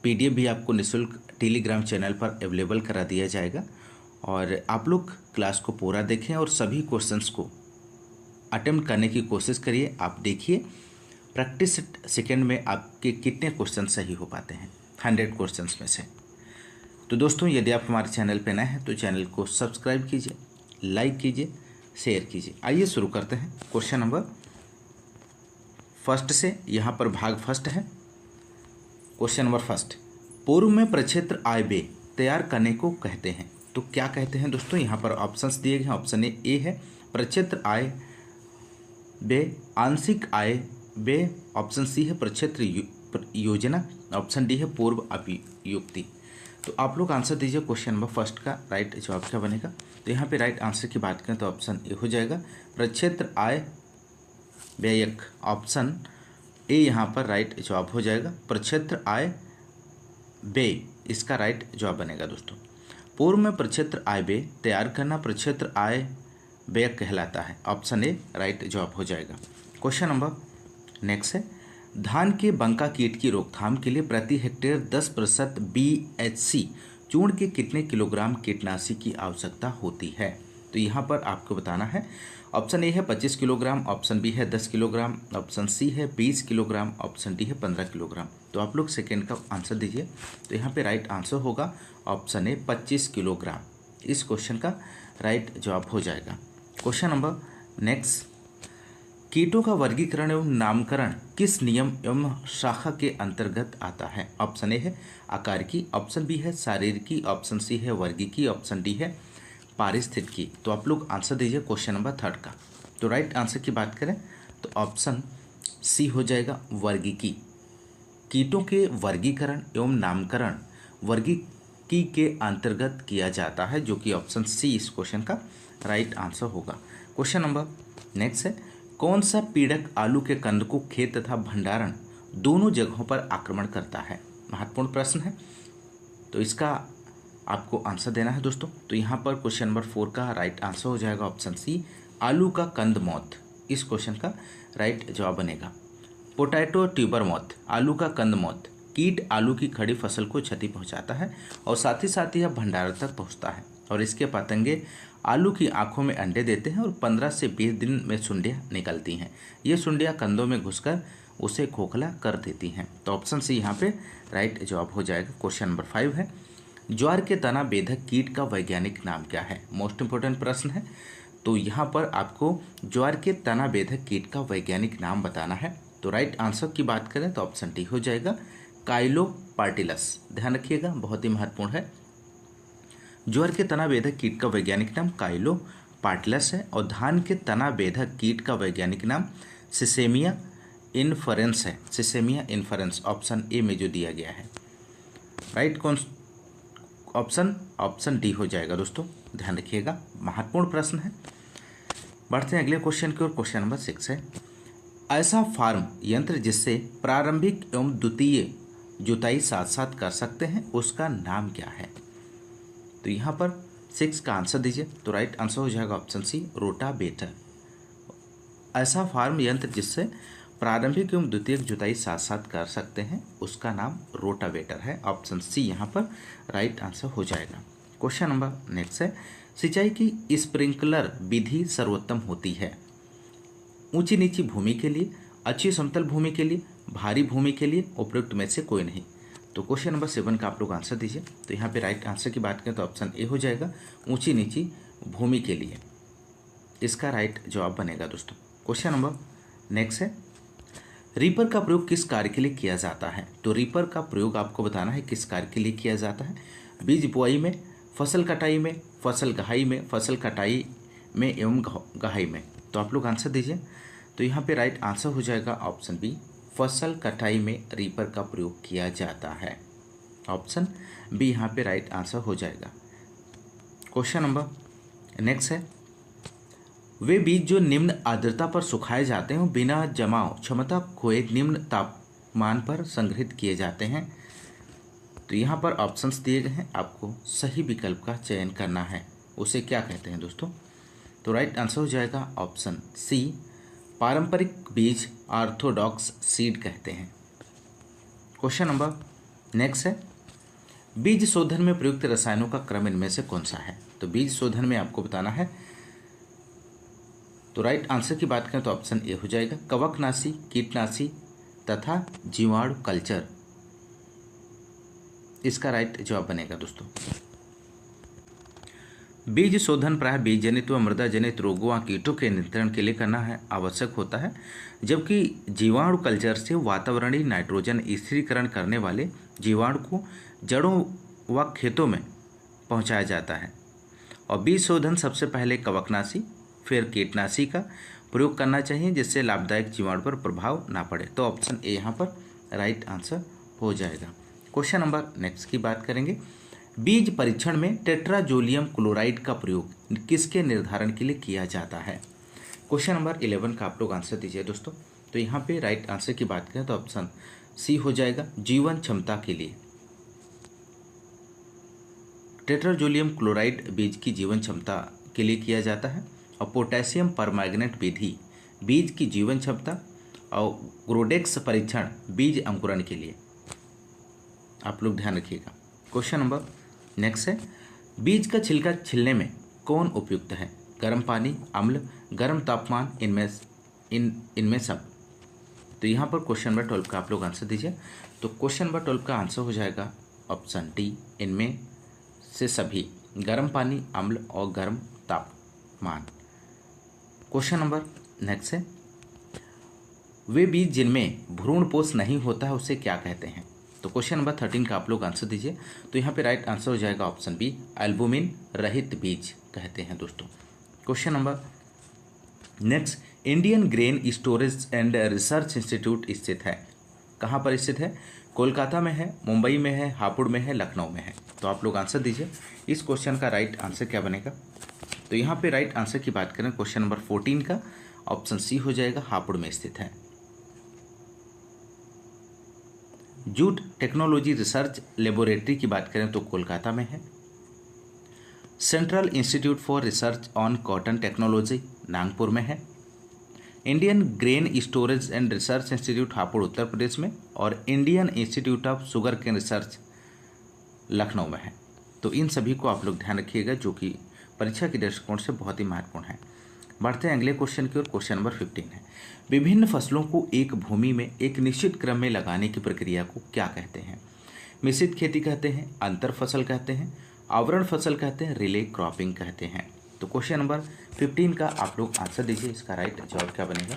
PDF भी आपको निःशुल्क टेलीग्राम चैनल पर अवेलेबल करा दिया जाएगा और आप लोग क्लास को पूरा देखें और सभी क्वेश्चंस को अटेम्प्ट करने की कोशिश करिए। आप देखिए प्रैक्टिस सेकेंड में आपके कितने क्वेश्चन सही हो पाते हैं 100 क्वेश्चंस में से। तो दोस्तों, यदि आप हमारे चैनल पर नए हैं तो चैनल को सब्सक्राइब कीजिए, लाइक कीजिए, शेयर कीजिए। आइए शुरू करते हैं क्वेश्चन नंबर फर्स्ट से। यहाँ पर भाग फर्स्ट है। क्वेश्चन नंबर फर्स्ट, पूर्व में प्रक्षेत्र आय व्यय तैयार करने को कहते हैं। तो क्या कहते हैं दोस्तों? यहाँ पर ऑप्शंस दिए गए हैं। ऑप्शन ए है प्रक्षेत्र आय व्यय आंशिक आय व्यय, ऑप्शन सी है प्रक्षेत्र योजना, ऑप्शन डी है पूर्व अभियुक्ति। तो आप लोग आंसर दीजिए क्वेश्चन नंबर फर्स्ट का राइट जवाब क्या बनेगा। तो यहाँ पे राइट आंसर की बात करें तो ऑप्शन ए हो जाएगा प्रक्षेत्र आय व्ययक। ऑप्शन ए यहाँ पर राइट जवाब हो जाएगा प्रक्षेत्र आय व्यय, इसका राइट जवाब बनेगा दोस्तों। पूर्व में प्रक्षेत्र आय व्यय तैयार करना प्रक्षेत्र आय व्यय कहलाता है। ऑप्शन ए राइट जवाब हो जाएगा। क्वेश्चन नंबर नेक्स्ट है, धान के बंका कीट की रोकथाम के लिए प्रति हेक्टेयर 10% BHC चूर्ण के कितने किलोग्राम कीटनाशी की आवश्यकता होती है? तो यहाँ पर आपको बताना है। ऑप्शन ए है 25 किलोग्राम, ऑप्शन बी है 10 किलोग्राम, ऑप्शन सी है 20 किलोग्राम, ऑप्शन डी है 15 किलोग्राम। तो आप लोग सेकेंड का आंसर दीजिए। तो यहाँ पे राइट आंसर होगा ऑप्शन ए 25 किलोग्राम। इस क्वेश्चन का राइट जवाब हो जाएगा। क्वेश्चन नंबर नेक्स्ट, कीटों का वर्गीकरण एवं नामकरण किस नियम एवं शाखा के अंतर्गत आता है? ऑप्शन ए है आकारिकी, ऑप्शन बी है शारीरिकी, ऑप्शन सी है वर्गीकी, ऑप्शन डी है पारिस्थितिकी। तो आप लोग आंसर दीजिए क्वेश्चन नंबर थर्ड का। तो राइट आंसर की बात करें तो ऑप्शन सी हो जाएगा वर्गीकी। कीटों के वर्गीकरण एवं नामकरण वर्गीकी के अंतर्गत किया जाता है, जो कि ऑप्शन सी इस क्वेश्चन का राइट आंसर होगा। क्वेश्चन नंबर नेक्स्ट है, कौन सा पीड़क आलू के कंद को खेत तथा भंडारण दोनों जगहों पर आक्रमण करता है? महत्वपूर्ण प्रश्न है, तो इसका आपको आंसर देना है दोस्तों। तो यहाँ पर क्वेश्चन नंबर 4 का राइट आंसर हो जाएगा ऑप्शन सी आलू का कंद मौत। इस क्वेश्चन का राइट जवाब बनेगा पोटैटो ट्यूबर मौत, आलू का कंद मौत। कीट आलू की खड़ी फसल को क्षति पहुंचाता है और साथ ही यह भंडारण तक पहुंचता है और इसके पतंगे आलू की आंखों में अंडे देते हैं और 15 से 20 दिन में सुंडियाँ निकलती हैं। ये सुंडियाँ कंदों में घुसकर उसे खोखला कर देती हैं। तो ऑप्शन सी यहाँ पे राइट जवाब हो जाएगा। क्वेश्चन नंबर 5 है, ज्वार के तना बेधक कीट का वैज्ञानिक नाम क्या है? मोस्ट इंपोर्टेंट प्रश्न है। तो यहाँ पर आपको ज्वार के तना बेधक कीट का वैज्ञानिक नाम बताना है। तो राइट आंसर की बात करें तो ऑप्शन डी हो जाएगा काइलोपार्टिलस। ध्यान रखिएगा, बहुत ही महत्वपूर्ण है। ज्वार के तना बेधक कीट का वैज्ञानिक नाम काइलोपार्टिलस है और धान के तना बेधक कीट का वैज्ञानिक नाम सिसेमिया इन्फरेंस है। सिसेमिया इन्फरेंस ऑप्शन ए में जो दिया गया है। राइट कौन ऑप्शन डी हो जाएगा दोस्तों। ध्यान रखिएगा, महत्वपूर्ण प्रश्न है। बढ़ते हैं अगले क्वेश्चन की ओर। क्वेश्चन नंबर 6 है, ऐसा फार्म यंत्र जिससे प्रारंभिक एवं द्वितीय जुताई साथ साथ कर सकते हैं उसका नाम क्या है? तो यहाँ पर 6 का आंसर दीजिए। तो राइट आंसर हो जाएगा ऑप्शन सी रोटावेटर। ऐसा फार्म यंत्र जिससे प्रारंभिक एवं द्वितीयक जुताई साथ साथ कर सकते हैं उसका नाम रोटावेटर है। ऑप्शन सी यहाँ पर राइट आंसर हो जाएगा। क्वेश्चन नंबर नेक्स्ट है, सिंचाई की स्प्रिंकलर विधि सर्वोत्तम होती है ऊंची नीची भूमि के लिए, अच्छी समतल भूमि के लिए, भारी भूमि के लिए, उपयुक्त में से कोई नहीं। तो क्वेश्चन नंबर 7 का आप लोग आंसर दीजिए। तो यहाँ पे राइट आंसर की बात करें तो ऑप्शन ए हो जाएगा ऊंची नीची भूमि के लिए, इसका राइट जवाब बनेगा दोस्तों। क्वेश्चन नंबर नेक्स्ट है, रीपर का प्रयोग किस कार्य के लिए किया जाता है? तो रीपर का प्रयोग आपको बताना है किस कार्य के लिए किया जाता है। बीज बुआई में, फसल कटाई में, फसल गहाई में, फसल कटाई में एवं गहाई में। तो आप लोग आंसर दीजिए। तो यहाँ पे राइट आंसर हो जाएगा ऑप्शन बी फसल कटाई में रीपर का प्रयोग किया जाता है। ऑप्शन बी यहाँ पे राइट आंसर हो जाएगा। क्वेश्चन नंबर नेक्स्ट है, वे बीज जो निम्न आर्द्रता पर सुखाए जाते हैं बिना जमाव क्षमता खोए निम्न तापमान पर संग्रहित किए जाते हैं। तो यहाँ पर ऑप्शंस दिए गए हैं, आपको सही विकल्प का चयन करना है। उसे क्या कहते हैं दोस्तों? तो राइट आंसर हो जाएगा ऑप्शन सी पारंपरिक बीज ऑर्थोडॉक्स सीड कहते हैं। क्वेश्चन नंबर नेक्स्ट है बीज शोधन में प्रयुक्त रसायनों का क्रम इनमें से कौन सा है। तो बीज शोधन में आपको बताना है। तो राइट आंसर की बात करें तो ऑप्शन ए हो जाएगा, कवकनाशी, कीटनाशी तथा जीवाणु कल्चर इसका राइट जवाब बनेगा दोस्तों। बीज शोधन प्रायः बीज जनित व मृदा जनित रोगों व कीटों के नियंत्रण के लिए करना है आवश्यक होता है, जबकि जीवाणु कल्चर से वातावरणीय नाइट्रोजन स्थिरीकरण करने वाले जीवाणु को जड़ों व खेतों में पहुंचाया जाता है। और बीज शोधन सबसे पहले कवकनाशी फिर कीटनाशी का प्रयोग करना चाहिए, जिससे लाभदायक जीवाणु पर प्रभाव ना पड़े। तो ऑप्शन ए यहाँ पर राइट आंसर हो जाएगा। क्वेश्चन नंबर नेक्स्ट की बात करेंगे। बीज परीक्षण में टेट्राजोलियम क्लोराइड का प्रयोग किसके निर्धारण के लिए किया जाता है। क्वेश्चन नंबर 11 का आप लोग आंसर दीजिए दोस्तों। तो यहाँ पे राइट आंसर की बात करें तो ऑप्शन सी हो जाएगा, जीवन क्षमता के लिए। टेट्राजोलियम क्लोराइड बीज की जीवन क्षमता के लिए किया जाता है। और पोटेशियम परमैंगनेट विधि बीज की जीवन क्षमता और ग्रोडेक्स परीक्षण बीज अंकुरण के लिए। आप लोग ध्यान रखिएगा। क्वेश्चन नंबर नेक्स्ट है, बीज का छिलका छिलने में कौन उपयुक्त है। गर्म पानी, अम्ल, गर्म तापमान, इनमें सब। तो यहाँ पर क्वेश्चन नंबर 12 का आप लोग आंसर दीजिए। तो क्वेश्चन नंबर 12 का आंसर हो जाएगा ऑप्शन डी, इनमें से सभी। गर्म पानी, अम्ल और गर्म तापमान। क्वेश्चन नंबर नेक्स्ट है, वे बीज जिनमें भ्रूणपोष नहीं होता है उसे क्या कहते हैं। तो क्वेश्चन नंबर 13 का आप लोग आंसर दीजिए। तो यहाँ पे राइट आंसर हो जाएगा ऑप्शन बी, एल्बुमिन रहित बीज कहते हैं दोस्तों। Question number next, Indian grain storage and research institute स्थित है। कहाँ पर स्थित है। कोलकाता में है, मुंबई में है, हापुड़ में है, लखनऊ में है। तो आप लोग आंसर दीजिए। इस क्वेश्चन का राइट आंसर क्या बनेगा। तो यहाँ पे राइट आंसर की बात करें क्वेश्चन नंबर 14 का ऑप्शन सी हो जाएगा, हापुड़ में स्थित है। जूट टेक्नोलॉजी रिसर्च लेबोरेटरी की बात करें तो कोलकाता में है। Central institute for research on cotton technology Nagpur में है। Indian grain storage and research institute Hapur Uttar Pradesh में। और Indian institute of sugar cane research Lucknow में है। तो इन सभी को आप लोग ध्यान रखिएगा, जो कि परीक्षा के दृष्टिकोण से बहुत ही महत्वपूर्ण है। बढ़ते हैं अगले क्वेश्चन की ओर। क्वेश्चन नंबर 15 है, विभिन्न फसलों को एक भूमि में एक निश्चित क्रम में लगाने की प्रक्रिया को क्या कहते हैं। मिश्रित खेती कहते हैं, अंतर फसल कहते हैं, आवरण फसल कहते हैं, रिले क्रॉपिंग कहते हैं। तो क्वेश्चन नंबर 15 का आप लोग आंसर दीजिए। इसका राइट जवाब क्या बनेगा।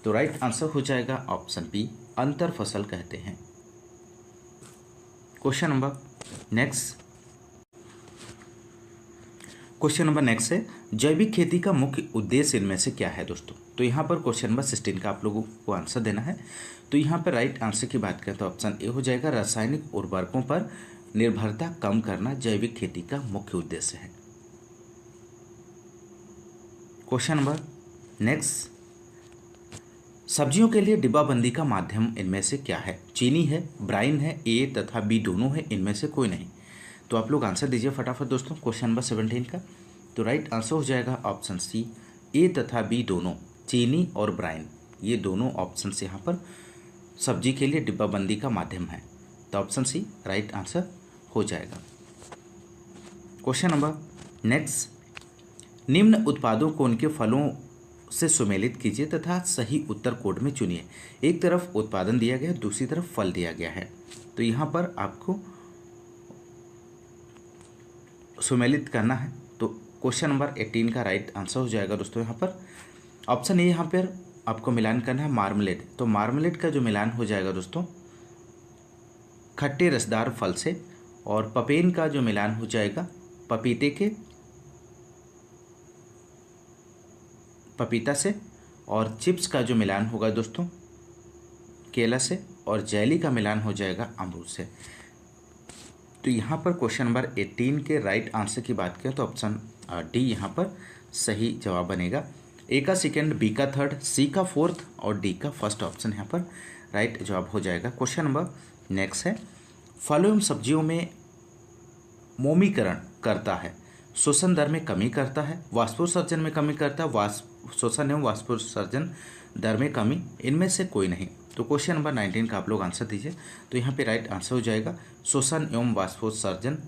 तो राइट आंसर हो जाएगा ऑप्शन बी, अंतर फसल कहते हैं। क्वेश्चन नंबर नेक्स्ट है, जैविक खेती का मुख्य उद्देश्य इनमें से क्या है दोस्तों। तो यहाँ पर क्वेश्चन नंबर 16 का आप लोगों को आंसर देना है। तो यहाँ पर राइट आंसर की बात करें तो ऑप्शन ए हो जाएगा, रासायनिक उर्वरकों पर निर्भरता कम करना जैविक खेती का मुख्य उद्देश्य है। क्वेश्चन नंबर नेक्स्ट, सब्जियों के लिए डिब्बाबंदी का माध्यम इनमें से क्या है। चीनी है, ब्राइन है, ए तथा बी दोनों है, इनमें से कोई नहीं। तो आप लोग आंसर दीजिए फटाफट दोस्तों क्वेश्चन नंबर 17 का। तो राइट आंसर हो जाएगा ऑप्शन सी, ए तथा बी दोनों, चीनी और ब्राइन, ये दोनों ऑप्शन यहाँ पर सब्जी के लिए डिब्बाबंदी का माध्यम है। तो ऑप्शन सी राइट आंसर हो जाएगा। क्वेश्चन नंबर नेक्स्ट, निम्न उत्पादों को उनके फलों से सुमेलित कीजिए तथा सही उत्तर कोड में चुनिए। एक तरफ उत्पादन दिया गया है, दूसरी तरफ फल दिया गया है। तो यहाँ पर आपको सुमेलित करना है। तो क्वेश्चन नंबर 18 का राइट आंसर हो जाएगा दोस्तों यहाँ पर ऑप्शन ए। यहाँ पर आपको मिलान करना है मार्मलेट। तो मार्मलेट का जो मिलान हो जाएगा दोस्तों खट्टे रसदार फल से, और पपेन का जो मिलान हो जाएगा पपीता से, और चिप्स का जो मिलान होगा दोस्तों केला से, और जेली का मिलान हो जाएगा अमरूद से। तो यहाँ पर क्वेश्चन नंबर 18 के राइट आंसर की बात करें तो ऑप्शन डी यहाँ पर सही जवाब बनेगा। ए का सेकेंड, बी का थर्ड, सी का फोर्थ और डी का फर्स्ट ऑप्शन यहाँ पर राइट जवाब हो जाएगा। क्वेश्चन नंबर नेक्स्ट है, फलों एवं सब्जियों में मोमीकरण करता है, शोषण दर में कमी करता है, वाष्पोत्सर्जन में कमी करता है, शोषण एवं वाष्पोत्सर्जन दर में कमी, इनमें से कोई नहीं। तो क्वेश्चन नंबर 19 का आप लोग आंसर दीजिए। तो यहाँ पे राइट आंसर हो जाएगा शोषण एवं वाष्पोत्सर्जन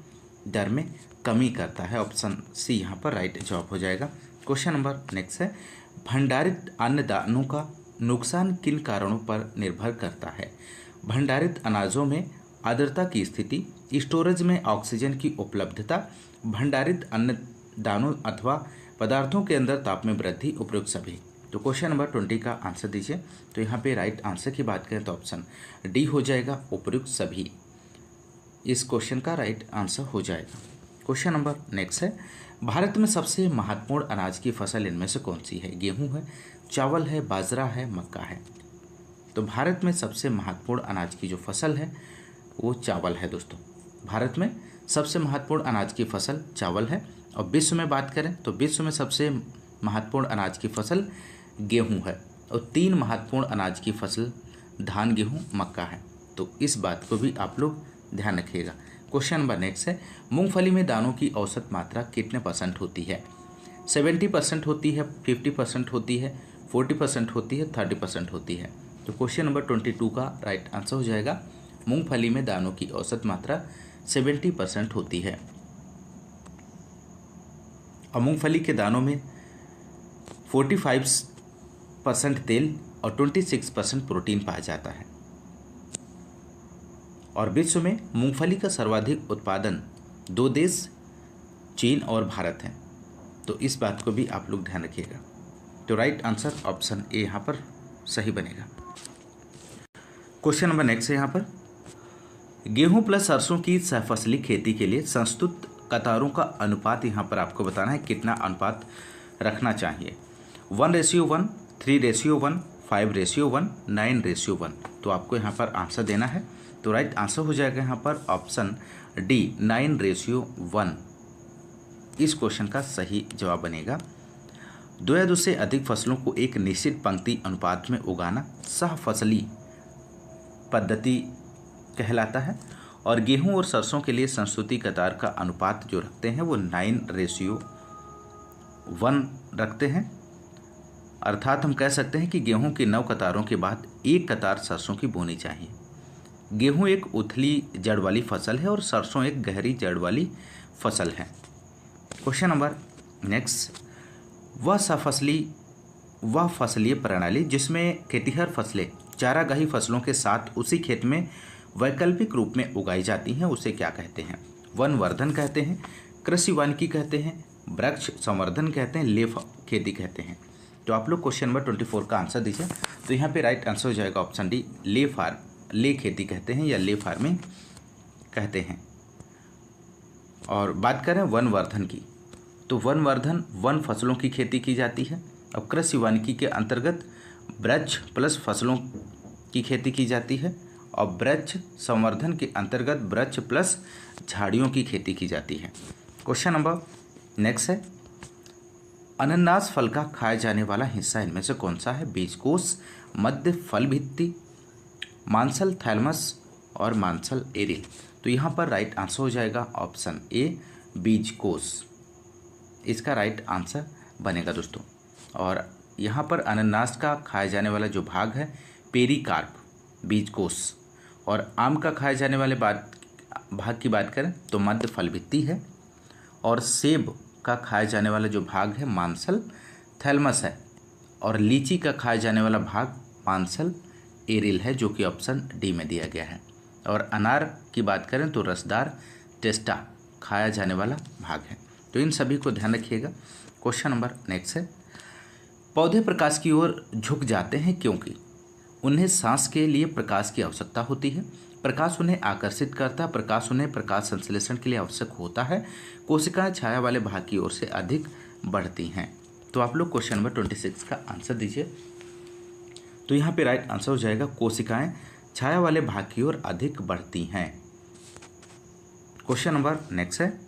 दर में कमी करता है, ऑप्शन सी यहाँ पर राइट जवाब हो जाएगा। क्वेश्चन नंबर नेक्स्ट है, भंडारित अन्नदानों का नुकसान किन कारणों पर निर्भर करता है? भंडारित अनाजों में आर्द्रता की स्थिति, स्टोरेज में ऑक्सीजन की उपलब्धता, भंडारित अन्नदानों अथवा पदार्थों के अंदर ताप में वृद्धि, उपयुक्त सभी। तो क्वेश्चन नंबर 20 का आंसर दीजिए। तो यहाँ पे राइट आंसर की बात करें तो ऑप्शन डी हो जाएगा, उपयुक्त सभी। इस क्वेश्चन का राइट आंसर हो जाएगा। क्वेश्चन नंबर नेक्स्ट है, भारत में सबसे महत्वपूर्ण अनाज की फसल इनमें से कौन सी है? गेहूं है, चावल है, बाजरा है, मक्का है। तो भारत में सबसे महत्वपूर्ण अनाज की जो फसल है वो चावल है दोस्तों। भारत में सबसे महत्वपूर्ण अनाज की फसल चावल है। और विश्व में बात करें तो विश्व में सबसे महत्वपूर्ण अनाज की फसल गेहूं है। और 3 महत्वपूर्ण अनाज की फसल धान, गेहूं, मक्का है। तो इस बात को भी आप लोग ध्यान रखिएगा। क्वेश्चन नंबर नेक्स्ट है, मूंगफली में दानों की औसत मात्रा कितने % होती है? 70% होती है, 50% होती है, 40% होती है, 30% होती है। तो क्वेश्चन नंबर 22 का राइट आंसर हो जाएगा, मूंगफली में दानों की औसत मात्रा 70% होती है। और मूंगफली के दानों में 45% तेल और 26% प्रोटीन पाया जाता है। और विश्व में मूंगफली का सर्वाधिक उत्पादन 2 देश चीन और भारत हैं। तो इस बात को भी आप लोग ध्यान रखिएगा। तो राइट आंसर ऑप्शन ए यहाँ पर सही बनेगा। क्वेश्चन नंबर नेक्स्ट है यहाँ पर, गेहूं प्लस सरसों की सहफसली खेती के लिए संस्तुत कतारों का अनुपात यहाँ पर आपको बताना है कितना अनुपात रखना चाहिए। 1:1, 3:1, 5:1, 9:1। तो आपको यहाँ पर आंसर देना है। तो राइट आंसर हो जाएगा यहाँ पर ऑप्शन डी 9:1। इस क्वेश्चन का सही जवाब बनेगा। 2 या 2 से अधिक फसलों को एक निश्चित पंक्ति अनुपात में उगाना सहफसली पद्धति कहलाता है। और गेहूं और सरसों के लिए संस्तुति कतार का अनुपात जो रखते हैं वो 9:1 रखते हैं। अर्थात हम कह सकते हैं कि गेहूं की 9 कतारों के बाद एक कतार सरसों की बोनी चाहिए। गेहूं एक उथली जड़ वाली फसल है और सरसों एक गहरी जड़ वाली फसल है। क्वेश्चन नंबर नेक्स्ट, वह फसलीय प्रणाली जिसमें खेतिहर फसलें चारागाही फसलों के साथ उसी खेत में वैकल्पिक रूप में उगाई जाती हैं उसे क्या कहते हैं? वनवर्धन कहते हैं, कृषि वानिकी कहते हैं, वृक्ष संवर्धन कहते हैं, ले खेती कहते हैं। तो आप लोग क्वेश्चन नंबर 24 का आंसर दीजिए। तो यहाँ पे राइट आंसर हो जाएगा ऑप्शन डी, ले खेती कहते हैं या ले फार्मिंग कहते हैं। और बात करें वनवर्धन की, तो वनवर्धन वन फसलों की खेती की जाती है। अब कृषि वानिकी के अंतर्गत वृक्ष प्लस फसलों की खेती की जाती है। और वृक्ष संवर्धन के अंतर्गत वृक्ष प्लस झाड़ियों की खेती की जाती है। क्वेश्चन नंबर नेक्स्ट है, अनानास फल का खाया जाने वाला हिस्सा इनमें से कौन सा है? बीजकोश, मध्य फल भित्ति, मांसल थैलमस और मांसल एरिल। तो यहाँ पर राइट आंसर हो जाएगा ऑप्शन ए, बीजकोश। इसका राइट आंसर बनेगा दोस्तों। और यहाँ पर अनानास का खाया जाने वाला जो भाग है पेरिकार्प, बीजकोश। और आम का खाए जाने वाले भाग की बात करें तो मध्य फल भित्ति है। और सेब का खाया जाने वाला जो भाग है मांसल थैलमस है। और लीची का खाया जाने वाला भाग मांसल एरिल है, जो कि ऑप्शन डी में दिया गया है। और अनार की बात करें तो रसदार टेस्टा खाया जाने वाला भाग है। तो इन सभी को ध्यान रखिएगा। क्वेश्चन नंबर नेक्स्ट है, पौधे प्रकाश की ओर झुक जाते हैं क्योंकि उन्हें सांस के लिए प्रकाश की आवश्यकता होती है, प्रकाश उन्हें आकर्षित करता है, प्रकाश उन्हें प्रकाश संश्लेषण के लिए आवश्यक होता है, कोशिकाएं छाया वाले भाग की ओर से अधिक बढ़ती हैं। तो आप लोग क्वेश्चन नंबर 26 का आंसर दीजिए। तो यहाँ पे राइट आंसर हो जाएगा कोशिकाएं छाया वाले भाग की ओर अधिक बढ़ती हैं। क्वेश्चन नंबर नेक्स्ट है,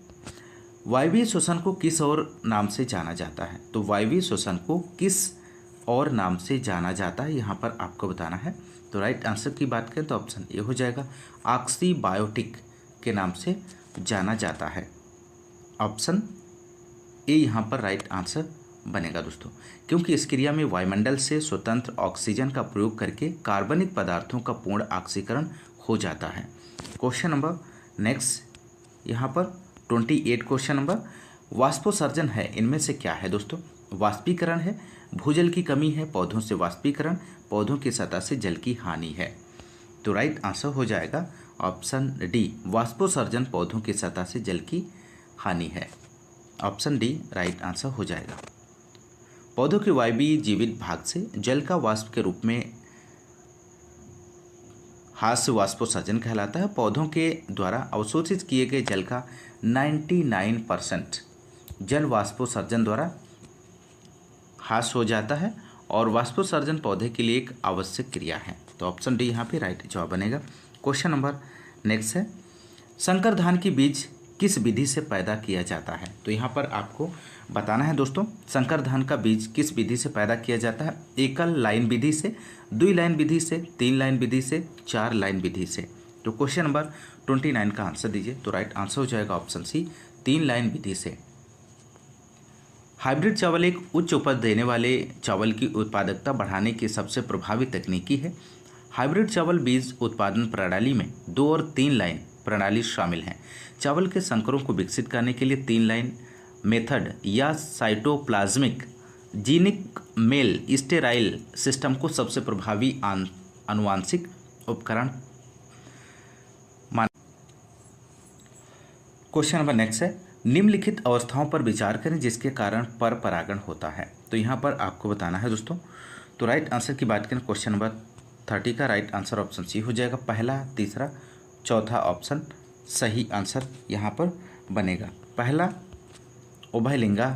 वायवीय श्वसन को किस और नाम से जाना जाता है? तो वायवीय श्वसन को किस और नाम से जाना जाता है यहाँ पर आपको बताना है। तो राइट आंसर की बात करें तो ऑप्शन ए हो जाएगा, ऑक्सीबायोटिक के नाम से जाना जाता है। ऑप्शन ए यहाँ पर राइट आंसर बनेगा दोस्तों, क्योंकि इस क्रिया में वायुमंडल से स्वतंत्र ऑक्सीजन का प्रयोग करके कार्बनिक पदार्थों का पूर्ण ऑक्सीकरण हो जाता है। क्वेश्चन नंबर नेक्स्ट यहाँ पर 28 क्वेश्चन नंबर, वाष्पोत्सर्जन है इनमें से क्या है दोस्तों? वाष्पीकरण है, भूजल की कमी है, पौधों से वाष्पीकरण, पौधों की सतह से जल की हानि है। तो राइट आंसर हो जाएगा ऑप्शन डी, वाष्पोत्सर्जन पौधों की सतह से जल की हानि है। ऑप्शन डी राइट आंसर हो जाएगा। पौधों के वायवीय जीवित भाग से जल का वाष्प के रूप में हास्य वाष्पोत्सर्जन कहलाता है। पौधों के द्वारा अवशोषित किए गए जल का 99% जल वाष्पोत्सर्जन द्वारा हास्य हो जाता है और वाष्पोत्सर्जन पौधे के लिए एक आवश्यक क्रिया है। तो ऑप्शन डी यहाँ पे राइट जवाब बनेगा। क्वेश्चन नंबर नेक्स्ट है, संकर धान की बीज किस विधि से पैदा किया जाता है? तो यहाँ पर आपको बताना है दोस्तों, संकर धान का बीज किस विधि से पैदा किया जाता है? एकल लाइन विधि से, 2 लाइन विधि से, 3 लाइन विधि से, 4 लाइन विधि से। तो क्वेश्चन नंबर 29 का आंसर दीजिए। तो राइट आंसर हो जाएगा ऑप्शन सी, 3 लाइन विधि से। हाइब्रिड चावल एक उच्च उपज देने वाले चावल की उत्पादकता बढ़ाने की सबसे प्रभावी तकनीकी है। हाइब्रिड चावल बीज उत्पादन प्रणाली में 2 और 3 लाइन प्रणाली शामिल हैं। चावल के संकरों को विकसित करने के लिए 3 लाइन मेथड या cytoplasmic genic male sterile system को सबसे प्रभावी आनुवांशिक उपकरण मान। क्वेश्चन नंबर नेक्स्ट है, निम्नलिखित अवस्थाओं पर विचार करें जिसके कारण पर परागण होता है। तो यहाँ पर आपको बताना है दोस्तों। तो राइट आंसर की बात करें, क्वेश्चन नंबर 30 का राइट आंसर ऑप्शन सी हो जाएगा। पहला, तीसरा, चौथा ऑप्शन सही आंसर यहाँ पर बनेगा। पहला उभयलिंगा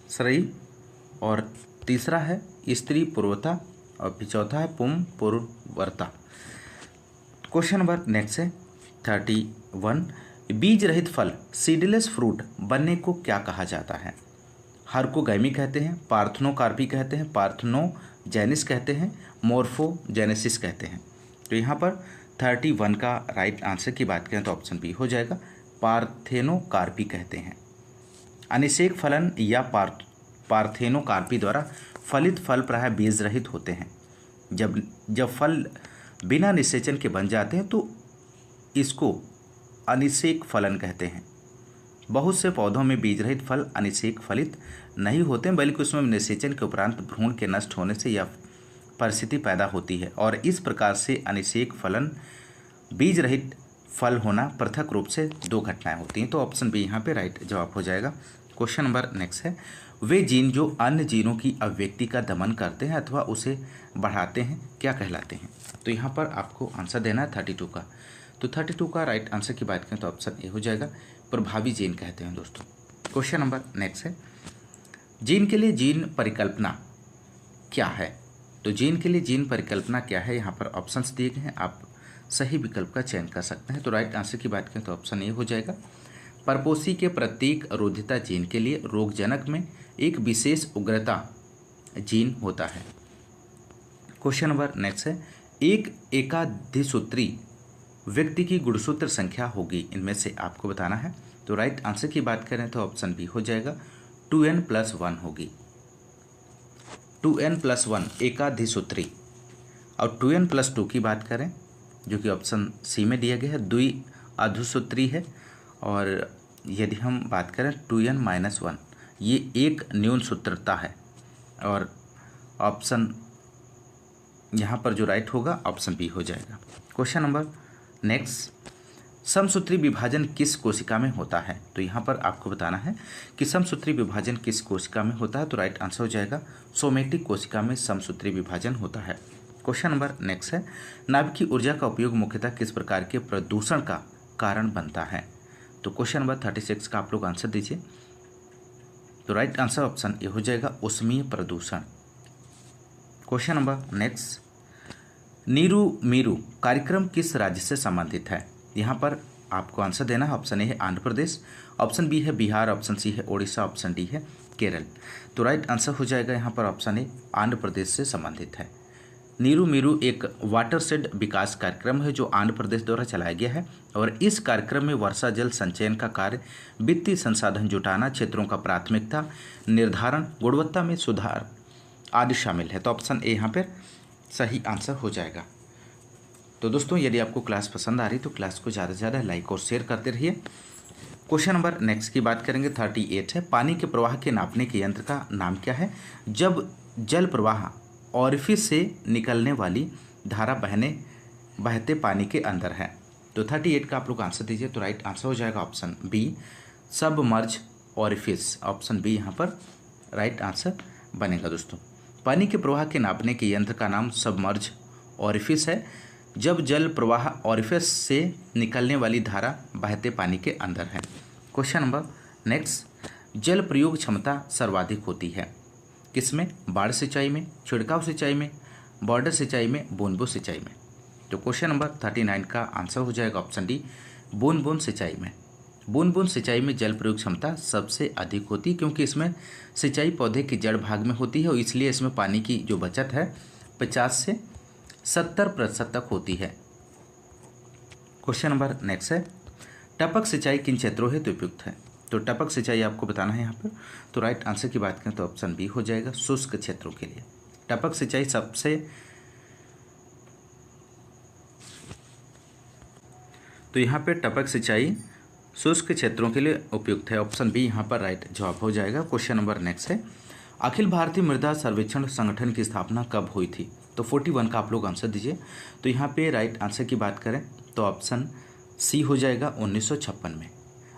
श्रेयी और तीसरा है स्त्री पूर्वता और फिर चौथा है पुम पूर्वता। क्वेश्चन नंबर नेक्स्ट है 31, बीज रहित फल सीडलेस फ्रूट बनने को क्या कहा जाता है? हर्कोगैमी कहते हैं, पार्थनोकार्पी कहते हैं, पार्थनोजेनिस कहते हैं, मोर्फोजेनेसिस कहते हैं। तो यहाँ पर 31 का राइट आंसर की बात करें तो ऑप्शन बी हो जाएगा, पार्थेनोकार्पी कहते हैं। अनिषेक फलन या पार्थेनोकार्पी द्वारा फलित फल प्रायः बीज रहित होते हैं। जब फल बिना निषेचन के बन जाते हैं तो इसको अनिषेक फलन कहते हैं। बहुत से पौधों में बीज रहित फल अनिषेक फलित नहीं होते हैं, बल्कि उसमें निषेचन के उपरांत भ्रूण के नष्ट होने से यह परिस्थिति पैदा होती है और इस प्रकार से अनिषेक फलन बीज रहित फल होना पृथक रूप से 2 घटनाएं होती हैं। तो ऑप्शन बी यहाँ पे राइट जवाब हो जाएगा। क्वेश्चन नंबर नेक्स्ट है, वे जीन जो अन्य जीनों की अभिव्यक्ति का दमन करते हैं अथवा उसे बढ़ाते हैं क्या कहलाते हैं? तो यहाँ पर आपको आंसर देना है 32 का। तो 32 का राइट आंसर की बात करें तो ऑप्शन ए हो जाएगा, प्रभावी जीन कहते हैं दोस्तों। क्वेश्चन नंबर नेक्स्ट है, जीन के लिए जीन परिकल्पना क्या है? तो जीन के लिए जीन परिकल्पना क्या है, यहाँ पर ऑप्शंस दिए गए हैं, आप सही विकल्प का चयन कर सकते हैं। तो राइट आंसर की बात करें तो ऑप्शन ए हो जाएगा, परपोषी के प्रत्येक रोधिता जीन के लिए रोगजनक में एक विशेष उग्रता जीन होता है। क्वेश्चन नंबर नेक्स्ट है, एक एकाधिसूत्री व्यक्ति की गुणसूत्र संख्या होगी, इनमें से आपको बताना है। तो राइट आंसर की बात करें तो ऑप्शन बी हो जाएगा, 2n+1 होगी। 2n+1 एकाधिसूत्री। और 2n+2 की बात करें जो कि ऑप्शन सी में दिया गया है, द्विअधिसूत्री है। और यदि हम बात करें 2n-1 ये एक न्यून सूत्रता है और ऑप्शन यहाँ पर जो राइट होगा ऑप्शन बी हो जाएगा। क्वेश्चन नंबर नेक्स्ट, समसूत्री विभाजन किस कोशिका में होता है? तो यहाँ पर आपको बताना है कि समसूत्री विभाजन किस कोशिका में होता है। तो राइट आंसर हो जाएगा, सोमेटिक कोशिका में समसूत्री विभाजन होता है। क्वेश्चन नंबर नेक्स्ट है, नाभिकीय ऊर्जा का उपयोग मुख्यतः किस प्रकार के प्रदूषण का कारण बनता है? तो क्वेश्चन नंबर 36 का आप लोग आंसर दीजिए। तो राइट आंसर ऑप्शन ए हो जाएगा, ऊष्मीय प्रदूषण। क्वेश्चन नंबर नेक्स्ट, नीरू मीरू कार्यक्रम किस राज्य से संबंधित है? यहाँ पर आपको आंसर देना है। ऑप्शन ए है आंध्र प्रदेश, ऑप्शन बी है बिहार, ऑप्शन सी है ओडिशा, ऑप्शन डी है केरल। तो राइट आंसर हो जाएगा यहाँ पर ऑप्शन ए, आंध्र प्रदेश से संबंधित है। नीरू मीरू एक वाटरशेड विकास कार्यक्रम है जो आंध्र प्रदेश द्वारा चलाया गया है और इस कार्यक्रम में वर्षा जल संचयन का कार्य, वित्तीय संसाधन जुटाना, क्षेत्रों का प्राथमिकता निर्धारण, गुणवत्ता में सुधार आदि शामिल है। तो ऑप्शन ए यहाँ पर सही आंसर हो जाएगा। तो दोस्तों यदि आपको क्लास पसंद आ रही तो क्लास को ज़्यादा से ज़्यादा लाइक और शेयर करते रहिए। क्वेश्चन नंबर नेक्स्ट की बात करेंगे 38 है, पानी के प्रवाह के नापने के यंत्र का नाम क्या है जब जल प्रवाह ऑरिफिस से निकलने वाली धारा बहते पानी के अंदर है। तो 38 का आप लोग आंसर दीजिए। तो राइट आंसर हो जाएगा option B submerge orifice. Option B यहाँ पर राइट आंसर बनेगा। दोस्तों पानी के प्रवाह के नापने के यंत्र का नाम सबमर्ज ऑरिफिस है जब जल प्रवाह ऑरिफिस से निकलने वाली धारा बहते पानी के अंदर है। क्वेश्चन नंबर नेक्स्ट, जल प्रयोग क्षमता सर्वाधिक होती है किसमें? बाढ़ सिंचाई में, छिड़काव सिंचाई में, बॉर्डर सिंचाई में, बूंद बूंद सिंचाई में। तो क्वेश्चन नंबर 39 का आंसर हो जाएगा ऑप्शन डी बूंद बूंद सिंचाई में। बूंद बूंद सिंचाई में जल प्रयोग क्षमता सबसे अधिक होती है क्योंकि इसमें सिंचाई पौधे के जड़ भाग में होती है और इसलिए इसमें पानी की जो बचत है 50 से 70% तक होती है। क्वेश्चन नंबर नेक्स्ट है, टपक सिंचाई किन क्षेत्रों हेतु उपयुक्त है? तो टपक सिंचाई आपको बताना है यहाँ पर। तो राइट आंसर की बात करें तो ऑप्शन बी हो जाएगा शुष्क क्षेत्रों के लिए। टपक सिंचाई सबसे तो यहाँ पे टपक सिंचाई शुष्क क्षेत्रों के लिए उपयुक्त है। ऑप्शन बी यहाँ पर राइट जवाब हो जाएगा। क्वेश्चन नंबर नेक्स्ट है, अखिल भारतीय मृदा सर्वेक्षण संगठन की स्थापना कब हुई थी? तो 41 का आप लोग आंसर दीजिए। तो यहाँ पे राइट आंसर की बात करें तो ऑप्शन सी हो जाएगा 1956 में।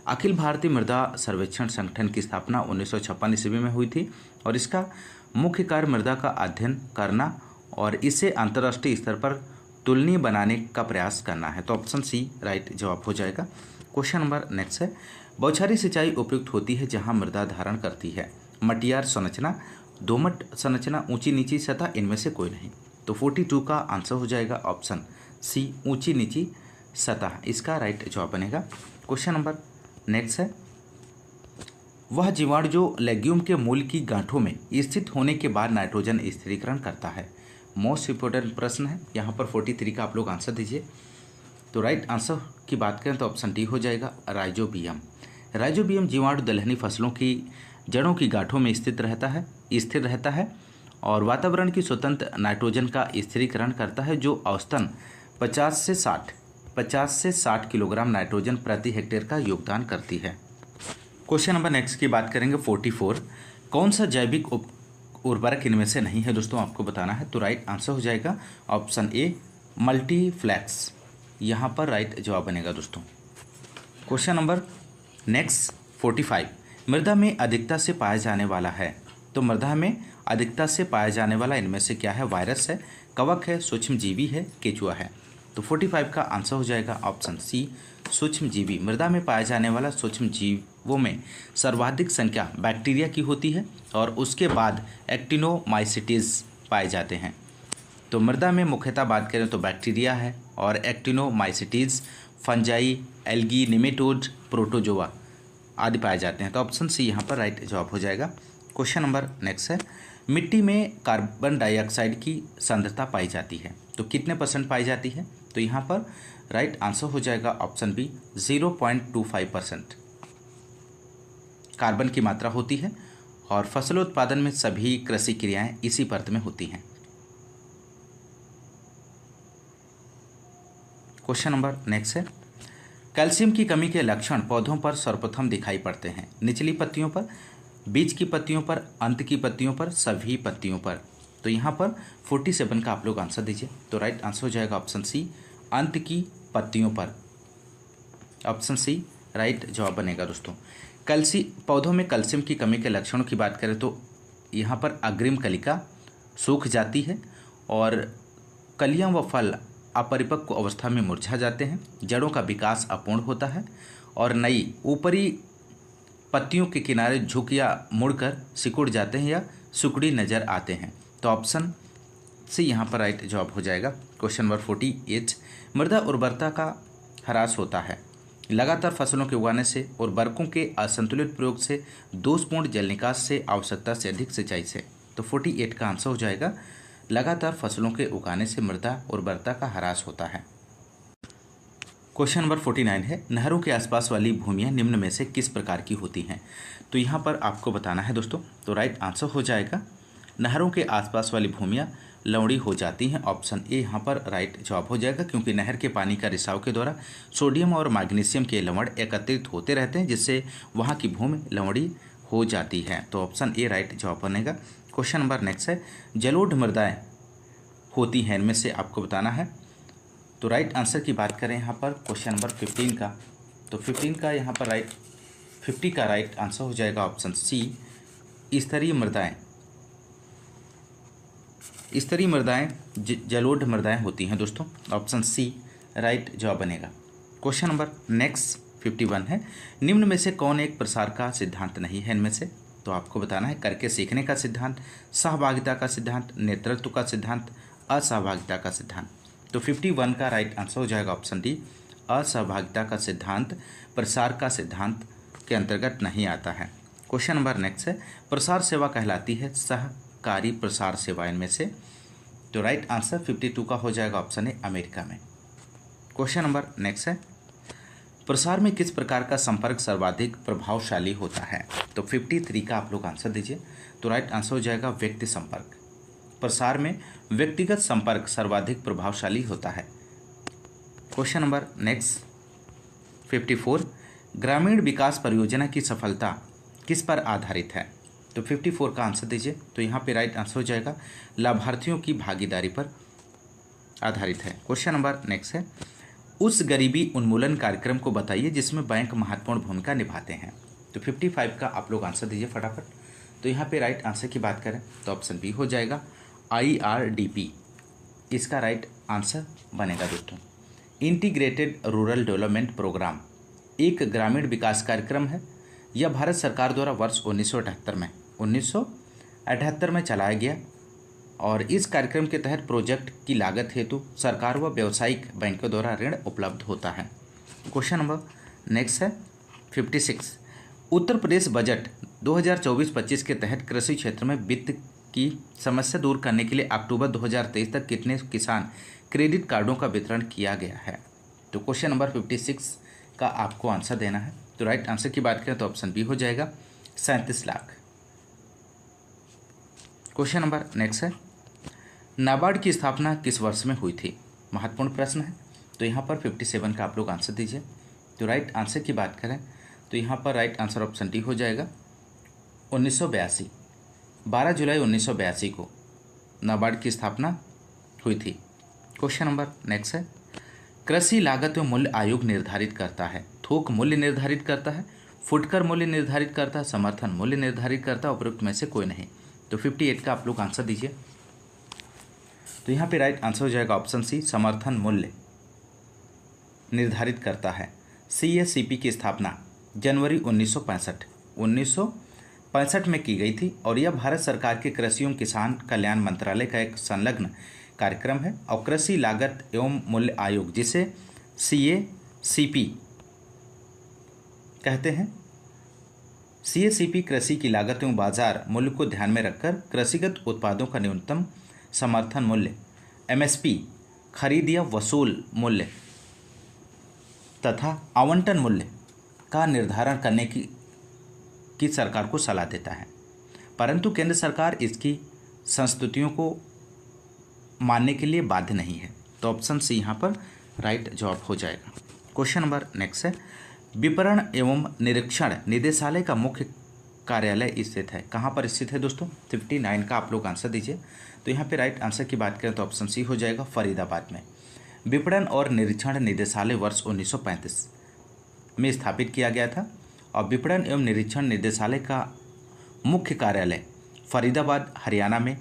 अखिल भारतीय मृदा सर्वेक्षण संगठन की स्थापना 1956 ईस्वी में हुई थी और इसका मुख्य कार्य मृदा का अध्ययन करना और इसे अंतर्राष्ट्रीय स्तर पर तुलनीय बनाने का प्रयास करना है। तो ऑप्शन सी राइट जवाब हो जाएगा। क्वेश्चन नंबर नेक्स्ट है, बौछारी सिंचाई उपयुक्त होती है जहां मृदा धारण करती है मटियार संरचना, दोमट संरचना, ऊंची नीची सतह, इनमें से कोई नहीं। तो 42 का आंसर हो जाएगा ऑप्शन सी ऊंची नीची सतह, इसका राइट जवाब बनेगा। क्वेश्चन नंबर नेक्स्ट है, वह जीवाणु जो लेग्यूम के मूल की गांठों में स्थित होने के बाद नाइट्रोजन स्थिरीकरण करता है। मोस्ट इंपोर्टेंट प्रश्न है यहाँ पर। 43 का आप लोग आंसर दीजिए। तो राइट आंसर की बात करें तो ऑप्शन डी हो जाएगा राइजोबियम। राइजोबियम जीवाणु दलहनी फसलों की जड़ों की गांठों में स्थिर रहता है और वातावरण की स्वतंत्र नाइट्रोजन का स्थिरीकरण करता है जो औसतन 50 से 60 किलोग्राम नाइट्रोजन प्रति हेक्टेयर का योगदान करती है। क्वेश्चन नंबर नेक्स्ट की बात करेंगे 44, कौन सा जैविक उर्वरक इनमें से नहीं है? दोस्तों आपको बताना है। तो राइट आंसर हो जाएगा ऑप्शन ए मल्टीफ्लैक्स, यहाँ पर राइट जवाब बनेगा। दोस्तों क्वेश्चन नंबर नेक्स्ट 45, मृदा में अधिकता से पाया जाने वाला है। तो मृदा में अधिकता से पाया जाने वाला इनमें से क्या है? वायरस है, कवक है, सूक्ष्मजीवी है, केचुआ है। तो 45 का आंसर हो जाएगा ऑप्शन सी सूक्ष्मजीवी। मृदा में पाया जाने वाला सूक्ष्मजीवों में सर्वाधिक संख्या बैक्टीरिया की होती है और उसके बाद एक्टिनोमाइसिटीज पाए जाते हैं। तो मृदा में मुख्यतः बात करें तो बैक्टीरिया है और actinomycetes, fungi, algae, nematode, protozoa आदि पाए जाते हैं। तो ऑप्शन सी यहाँ पर राइट जवाब हो जाएगा। क्वेश्चन नंबर नेक्स्ट है, मिट्टी में कार्बन डाइऑक्साइड की सांद्रता पाई जाती है। तो कितने % पाई जाती है? तो यहाँ पर राइट आंसर हो जाएगा ऑप्शन बी 0.25% कार्बन की मात्रा होती है और फसलोत्पादन में सभी कृषि क्रियाएं इसी परत में होती हैं। क्वेश्चन नंबर नेक्स्ट है, कैल्शियम की कमी के लक्षण पौधों पर सर्वप्रथम दिखाई पड़ते हैं। निचली पत्तियों पर, बीच की पत्तियों पर, अंत की पत्तियों पर, सभी पत्तियों पर। तो यहाँ पर 47 का आप लोग आंसर दीजिए। तो राइट आंसर हो जाएगा ऑप्शन सी अंत की पत्तियों पर। ऑप्शन सी राइट जवाब बनेगा। दोस्तों पौधों में कैल्शियम की कमी के लक्षणों की बात करें तो यहाँ पर अग्रिम कलिका सूख जाती है और कलियां व फल अपरिपक्व अवस्था में मुरझा जाते हैं, जड़ों का विकास अपूर्ण होता है और नई ऊपरी पत्तियों के किनारे झुक या मुड़कर सिकुड़ जाते हैं या सुकड़ी नज़र आते हैं। तो ऑप्शन सी यहाँ पर राइट जवाब हो जाएगा। क्वेश्चन नंबर 48, मृदा उर्वरता का ह्रास होता है लगातार फसलों के उगाने से, उर्वरकों के असंतुलित प्रयोग से, दोषपूर्ण जल निकास से, आवश्यकता से अधिक सिंचाई से। तो 48 का आंसर हो जाएगा लगातार फसलों के उगाने से मृदा उर्वरता का ह्रास होता है। क्वेश्चन नंबर 49 है, नहरों के आसपास वाली भूमियां निम्न में से किस प्रकार की होती हैं? तो यहाँ पर आपको बताना है दोस्तों। तो राइट आंसर हो जाएगा, नहरों के आसपास वाली भूमियां लवणी हो जाती हैं। ऑप्शन ए यहाँ पर राइट जवाब हो जाएगा, क्योंकि नहर के पानी का रिसाव के द्वारा सोडियम और मैग्नीशियम के लवण एकत्रित होते रहते हैं, जिससे वहाँ की भूमि लवणी हो जाती है। तो ऑप्शन ए राइट जवाब बनेगा। क्वेश्चन नंबर नेक्स्ट है, जलोढ़ मृदाएं होती हैं, इनमें से आपको बताना है। तो राइट आंसर की बात करें यहाँ पर क्वेश्चन नंबर 15 का, तो 15 का यहाँ पर 50 का राइट आंसर हो जाएगा ऑप्शन सी, स्तरीय मृदाएं। स्तरीय मृदाएं जलोढ़ मृदाएं होती हैं दोस्तों। ऑप्शन सी राइट जवाब बनेगा। क्वेश्चन नंबर नेक्स्ट 51 है, निम्न में से कौन एक प्रसार का सिद्धांत नहीं है? इनमें से तो आपको बताना है, करके सीखने का सिद्धांत, सहभागिता का सिद्धांत, नेतृत्व का सिद्धांत, असहभागिता का सिद्धांत। तो 51 का राइट आंसर हो जाएगा ऑप्शन डी, असहभागिता का सिद्धांत प्रसार का सिद्धांत के अंतर्गत नहीं आता है। क्वेश्चन नंबर नेक्स्ट है, प्रसार सेवा कहलाती है सहकारी प्रसार सेवा, इनमें से तो राइट आंसर 52 का हो जाएगा ऑप्शन ए, अमेरिका में। क्वेश्चन नंबर नेक्स्ट है, प्रसार में किस प्रकार का संपर्क सर्वाधिक प्रभावशाली होता है? तो 53 का आप लोग आंसर दीजिए। तो राइट आंसर हो जाएगा व्यक्ति संपर्क। प्रसार में व्यक्तिगत संपर्क सर्वाधिक प्रभावशाली होता है। क्वेश्चन नंबर नेक्स्ट 54, ग्रामीण विकास परियोजना की सफलता किस पर आधारित है? तो 54 का आंसर दीजिए। तो यहाँ पे राइट आंसर हो जाएगा लाभार्थियों की भागीदारी पर आधारित है। क्वेश्चन नंबर नेक्स्ट है, उस गरीबी उन्मूलन कार्यक्रम को बताइए जिसमें बैंक महत्वपूर्ण भूमिका निभाते हैं। तो 55 का आप लोग आंसर दीजिए फटाफट। तो यहाँ पे राइट आंसर की बात करें तो ऑप्शन बी हो जाएगा IRDP, इसका राइट आंसर बनेगा दोस्तों। इंटीग्रेटेड रूरल डेवलपमेंट प्रोग्राम एक ग्रामीण विकास कार्यक्रम है। यह भारत सरकार द्वारा वर्ष 1978 में चलाया गया और इस कार्यक्रम के तहत प्रोजेक्ट की लागत हेतु सरकार व व्यावसायिक बैंकों द्वारा ऋण उपलब्ध होता है। क्वेश्चन नंबर नेक्स्ट है 56, उत्तर प्रदेश बजट 2024-25 के तहत कृषि क्षेत्र में वित्त की समस्या दूर करने के लिए अक्टूबर 2023 तक कितने किसान क्रेडिट कार्डों का वितरण किया गया है? तो क्वेश्चन नंबर 56 का आपको आंसर देना है। तो राइट आंसर की बात करें तो ऑप्शन बी हो जाएगा 37 लाख। क्वेश्चन नंबर नेक्स्ट है, नाबार्ड की स्थापना किस वर्ष में हुई थी? महत्वपूर्ण प्रश्न है। तो यहाँ पर 57 का आप लोग आंसर दीजिए। तो राइट आंसर की बात करें तो यहाँ पर राइट आंसर ऑप्शन डी हो जाएगा 1982। 12 जुलाई 1982 को नाबार्ड की स्थापना हुई थी। क्वेश्चन नंबर नेक्स्ट है, कृषि लागत एवं मूल्य आयोग निर्धारित करता है, थोक मूल्य निर्धारित करता है, फुटकर मूल्य निर्धारित करता है, समर्थन मूल्य निर्धारित करता है, उपरोक्त में से कोई नहीं। तो 58 का आप लोग आंसर दीजिए। तो यहाँ पे राइट आंसर हो जाएगा ऑप्शन सी, समर्थन मूल्य निर्धारित करता है। CSCP की स्थापना जनवरी 1965 में की गई थी और यह भारत सरकार के कृषि एवं किसान कल्याण मंत्रालय का एक संलग्न कार्यक्रम है। और कृषि लागत एवं मूल्य आयोग, जिसे CACP कहते हैं, CACP कृषि की लागत एवं बाजार मूल्य को ध्यान में रखकर कृषिगत उत्पादों का न्यूनतम समर्थन मूल्य MSP, खरीद या वसूल मूल्य तथा आवंटन मूल्य का निर्धारण करने की सरकार को सलाह देता है, परंतु केंद्र सरकार इसकी संस्तुतियों को मानने के लिए बाध्य नहीं है। तो ऑप्शन सी यहाँ पर राइट जवाब हो जाएगा। क्वेश्चन नंबर नेक्स्ट है, विपणन एवं निरीक्षण निदेशालय का मुख्य कार्यालय स्थित है, कहाँ पर स्थित है दोस्तों? 59 का आप लोग आंसर दीजिए। तो यहाँ पे राइट आंसर की बात करें तो ऑप्शन सी हो जाएगा फरीदाबाद में। विपणन और निरीक्षण निदेशालय वर्ष 1935 में स्थापित किया गया था और विपणन एवं निरीक्षण निदेशालय का मुख्य कार्यालय फरीदाबाद हरियाणा में,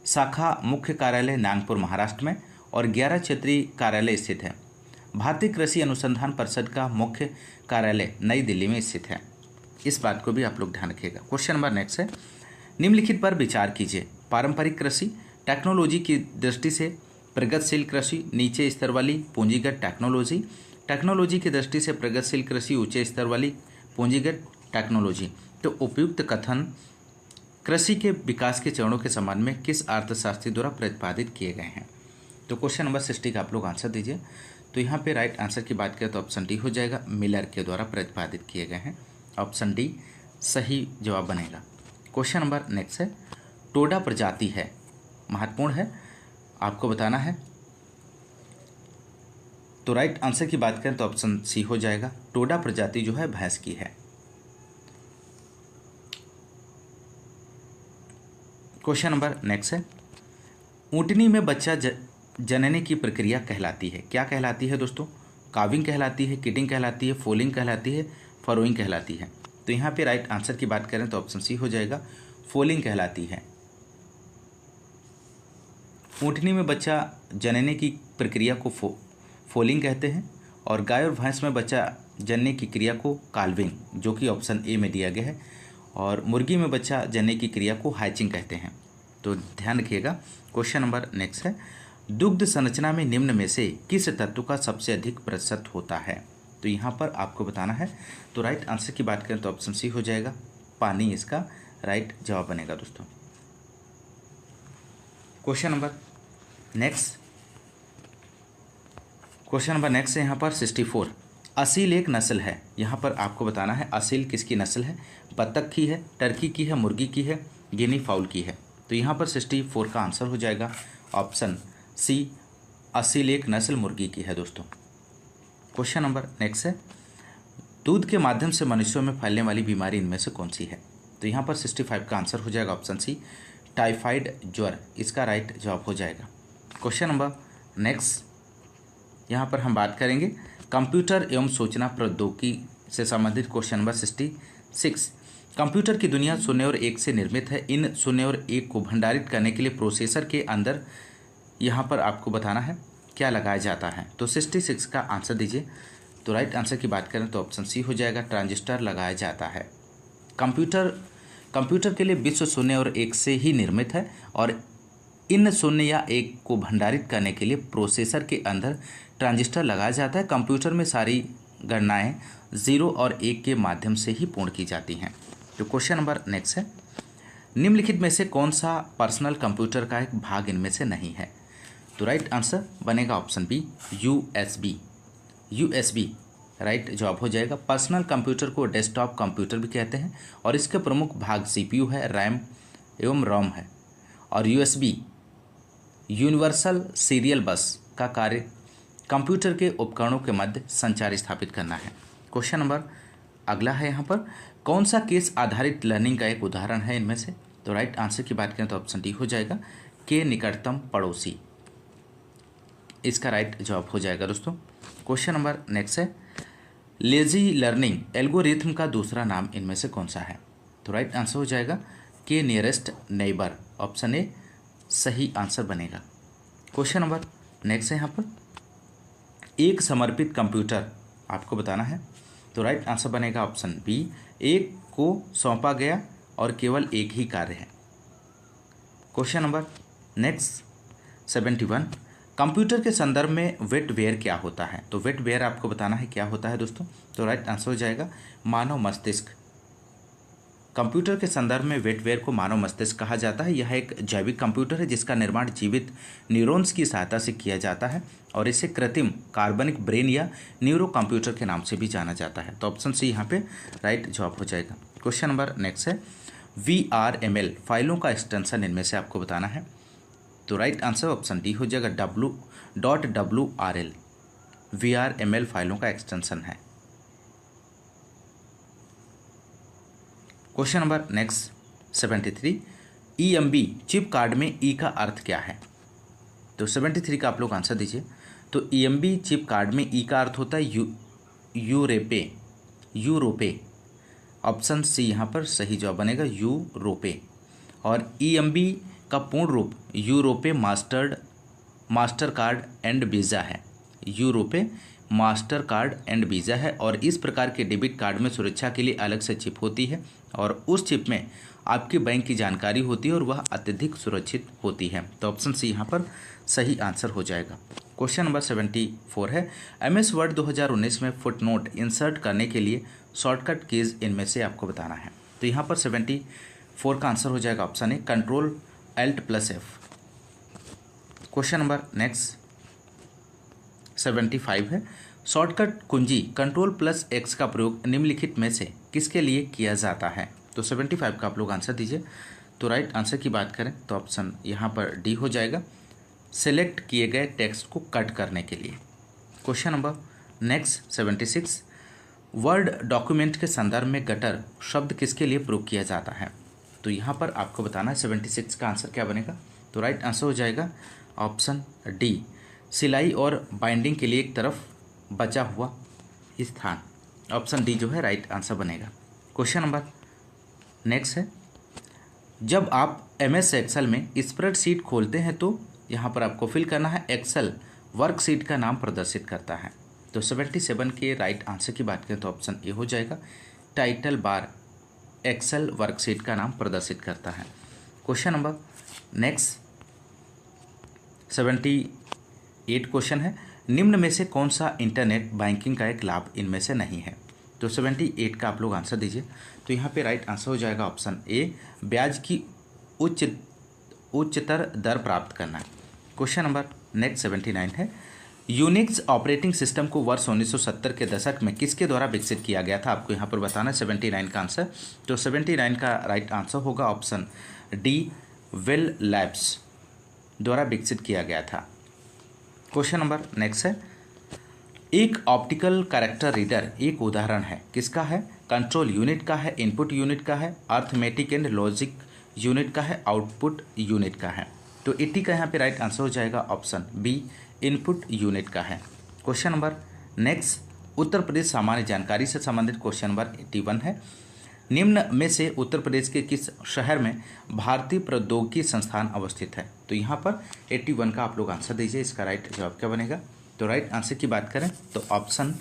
शाखा मुख्य कार्यालय नागपुर महाराष्ट्र में और 11 क्षेत्रीय कार्यालय स्थित है। भारतीय कृषि अनुसंधान परिषद का मुख्य कार्यालय नई दिल्ली में स्थित है। इस बात को भी आप लोग ध्यान रखिएगा। क्वेश्चन नंबर नेक्स्ट है, निम्नलिखित पर विचार कीजिए। पारंपरिक कृषि, टेक्नोलॉजी की दृष्टि से प्रगतिशील कृषि, नीचे स्तर वाली पूंजीगत टेक्नोलॉजी, टेक्नोलॉजी की दृष्टि से प्रगतिशील कृषि, ऊंचे स्तर वाली पूंजीगत टेक्नोलॉजी। तो उपयुक्त कथन कृषि के विकास के चरणों के संबंध में किस अर्थशास्त्री द्वारा प्रतिपादित किए गए हैं? तो क्वेश्चन नंबर 60 का आप लोग आंसर दीजिए। तो यहाँ पे राइट आंसर की बात करें तो ऑप्शन डी हो जाएगा, मिलर के द्वारा प्रतिपादित किए गए हैं। ऑप्शन डी सही जवाब बनेगा। क्वेश्चन नंबर नेक्स्ट है, टोडा प्रजाति है, महत्वपूर्ण है, आपको बताना है। तो राइट आंसर की बात करें तो ऑप्शन सी हो जाएगा, टोडा प्रजाति जो है भैंस की है। क्वेश्चन नंबर नेक्स्ट है, ऊँटनी में बच्चा जनने की प्रक्रिया कहलाती है, क्या कहलाती है दोस्तों? काविंग कहलाती है, किडिंग कहलाती है, फोलिंग कहलाती है, फरोइंग कहलाती है। तो यहाँ पे राइट आंसर की बात करें तो ऑप्शन सी हो जाएगा, फोलिंग कहलाती है। ऊँटनी में बच्चा जनने की प्रक्रिया को फोलिंग कहते हैं और गाय और भैंस में बच्चा जनने की क्रिया को काल्विंग, जो कि ऑप्शन ए में दिया गया है, और मुर्गी में बच्चा जनने की क्रिया को हैचिंग कहते हैं। तो ध्यान रखिएगा। क्वेश्चन नंबर नेक्स्ट है, दुग्ध संरचना में निम्न में से किस तत्व का सबसे अधिक प्रतिशत होता है? तो यहाँ पर आपको बताना है। तो राइट आंसर की बात करें तो ऑप्शन सी हो जाएगा, पानी इसका राइट जवाब बनेगा दोस्तों। क्वेश्चन नंबर नेक्स्ट है यहाँ पर 64, असील एक नस्ल है। यहाँ पर आपको बताना है असील किसकी नस्ल है? बत्तख की है, टर्की की है, मुर्गी की है, गिनी फाउल की है। तो यहाँ पर 64 का आंसर हो जाएगा ऑप्शन सी, असील एक नस्ल मुर्गी की है दोस्तों। क्वेश्चन नंबर नेक्स्ट है, दूध के माध्यम से मनुष्यों में फैलने वाली बीमारी इनमें से कौन सी है? तो यहाँ पर 65 का आंसर हो जाएगा ऑप्शन सी, टाइफाइड ज्वर इसका राइट जवाब हो जाएगा। क्वेश्चन नंबर नेक्स्ट, यहाँ पर हम बात करेंगे कंप्यूटर एवं सूचना प्रौद्योगिकी से संबंधित क्वेश्चन नंबर 66। कंप्यूटर की दुनिया 0 और 1 से निर्मित है। इन 0 और 1 को भंडारित करने के लिए प्रोसेसर के अंदर यहाँ पर आपको बताना है क्या लगाया जाता है। तो 66 का आंसर दीजिए। तो राइट आंसर की बात करें तो ऑप्शन सी हो जाएगा, ट्रांजिस्टर लगाया जाता है। कंप्यूटर के लिए विश्व 0 और 1 से ही निर्मित है और इन 0 या 1 को भंडारित करने के लिए प्रोसेसर के अंदर ट्रांजिस्टर लगाया जाता है। कंप्यूटर में सारी गणनाएं 0 और 1 के माध्यम से ही पूर्ण की जाती हैं। तो क्वेश्चन नंबर नेक्स्ट है, निम्नलिखित में से कौन सा पर्सनल कंप्यूटर का एक भाग इनमें से नहीं है? तो राइट आंसर बनेगा ऑप्शन बी, यूएसबी राइट जवाब हो जाएगा। पर्सनल कंप्यूटर को डेस्कटॉप कंप्यूटर भी कहते हैं और इसके प्रमुख भाग सीपीयू है, रैम एवं रोम है। और यूएसबी यूनिवर्सल सीरियल बस का कार्य कंप्यूटर के उपकरणों के मध्य संचार स्थापित करना है। क्वेश्चन नंबर अगला है, यहाँ पर कौन सा केस आधारित लर्निंग का एक उदाहरण है इनमें से? तो राइट आंसर की बात करें तो ऑप्शन डी हो जाएगा, के निकटतम पड़ोसी इसका राइट जवाब हो जाएगा दोस्तों। क्वेश्चन नंबर नेक्स्ट है, लेजी लर्निंग एल्गोरिथम का दूसरा नाम इनमें से कौन सा है? तो राइट आंसर हो जाएगा, के नियरेस्ट नेबर, ऑप्शन ए सही आंसर बनेगा। क्वेश्चन नंबर नेक्स्ट है, यहाँ पर एक समर्पित कंप्यूटर आपको बताना है। तो राइट आंसर बनेगा ऑप्शन बी, एक को सौंपा गया और केवल एक ही कार्य है। क्वेश्चन नंबर नेक्स्ट 71, कंप्यूटर के संदर्भ में वेटवेयर क्या होता है? तो वेटवेयर आपको बताना है क्या होता है दोस्तों। तो राइट आंसर हो जाएगा, मानव मस्तिष्क। कंप्यूटर के संदर्भ में वेटवेयर को मानव मस्तिष्क कहा जाता है। यह एक जैविक कंप्यूटर है जिसका निर्माण जीवित न्यूरॉन्स की सहायता से किया जाता है और इसे कृत्रिम कार्बनिक ब्रेन या न्यूरो कंप्यूटर के नाम से भी जाना जाता है। तो ऑप्शन सी यहाँ पे राइट जवाब हो जाएगा। क्वेश्चन नंबर नेक्स्ट है, VRML फाइलों का एक्सटेंशन इनमें से आपको बताना है। तो राइट आंसर ऑप्शन डी हो जाएगा, .WRL VRML फाइलों का एक्सटेंशन है। Question number next 73, EMB chip card में ई का अर्थ क्या है? तो 73 का आप लोग आंसर दीजिए। तो EMB चिप कार्ड में ई का अर्थ होता है यूरोपे। ऑप्शन सी यहाँ पर सही जवाब बनेगा, यूरोपे। और EMB का पूर्ण रूप Europay Mastercard and Visa है। Europay Mastercard and Visa है और इस प्रकार के डेबिट कार्ड में सुरक्षा के लिए अलग से चिप होती है और उस चिप में आपके बैंक की जानकारी होती है और वह अत्यधिक सुरक्षित होती है। तो ऑप्शन सी यहाँ पर सही आंसर हो जाएगा। क्वेश्चन नंबर 74 है, MS वर्ड 2019 में फुटनोट इंसर्ट करने के लिए शॉर्टकट कीज इनमें से आपको बताना है। तो यहाँ पर 74 4 का आंसर हो जाएगा option A control Alt + F। Question number next 75 है, शॉर्टकट कुंजी Ctrl+X का प्रयोग निम्नलिखित में से किसके लिए किया जाता है? तो 75 का आप लोग आंसर दीजिए। तो राइट आंसर की बात करें तो ऑप्शन यहाँ पर डी हो जाएगा, सेलेक्ट किए गए टेक्स्ट को कट करने के लिए। Question number next 76, word document के संदर्भ में गटर शब्द किसके लिए प्रयोग किया जाता है? तो यहाँ पर आपको बताना है 76 का आंसर क्या बनेगा। तो राइट आंसर हो जाएगा ऑप्शन डी, सिलाई और बाइंडिंग के लिए एक तरफ बचा हुआ स्थान। ऑप्शन डी जो है राइट आंसर बनेगा। क्वेश्चन नंबर नेक्स्ट है, जब आप MS एक्सेल में स्प्रेडशीट खोलते हैं तो यहाँ पर आपको फिल करना है एक्सेल वर्कशीट का नाम प्रदर्शित करता है। तो 77 के राइट आंसर की बात करें तो ऑप्शन ए हो जाएगा, टाइटल बार एक्सेल वर्कशीट का नाम प्रदर्शित करता है। क्वेश्चन नंबर नेक्स्ट 78 क्वेश्चन है, निम्न में से कौन सा इंटरनेट बैंकिंग का एक लाभ इनमें से नहीं है? तो 78 का आप लोग आंसर दीजिए। तो यहाँ पे राइट आंसर हो जाएगा ऑप्शन ए, ब्याज की उच्चतर दर प्राप्त करना। क्वेश्चन नंबर नेक्स्ट 79 है, यूनिक्स ऑपरेटिंग सिस्टम को वर्ष 1970 के दशक में किसके द्वारा विकसित किया गया था? आपको यहाँ पर बताना है 79 का आंसर। तो 79 का राइट आंसर होगा ऑप्शन डी, बेल लैब्स द्वारा विकसित किया गया था। क्वेश्चन नंबर नेक्स्ट है, एक ऑप्टिकल कैरेक्टर रीडर एक उदाहरण है, किसका है? कंट्रोल यूनिट का है, इनपुट यूनिट का है, अर्थमेटिक एंड लॉजिक यूनिट का है, आउटपुट यूनिट का है। तो 80 का यहाँ पे राइट आंसर हो जाएगा ऑप्शन बी, इनपुट यूनिट का है। Question number next, Uttar Pradesh सामान्य जानकारी से संबंधित क्वेश्चन नंबर 81 है, निम्न में से उत्तर प्रदेश के किस शहर में भारतीय प्रौद्योगिकी संस्थान अवस्थित है? तो यहाँ पर 81 का आप लोग आंसर दीजिए, इसका राइट जवाब क्या बनेगा? तो राइट आंसर की बात करें तो ऑप्शन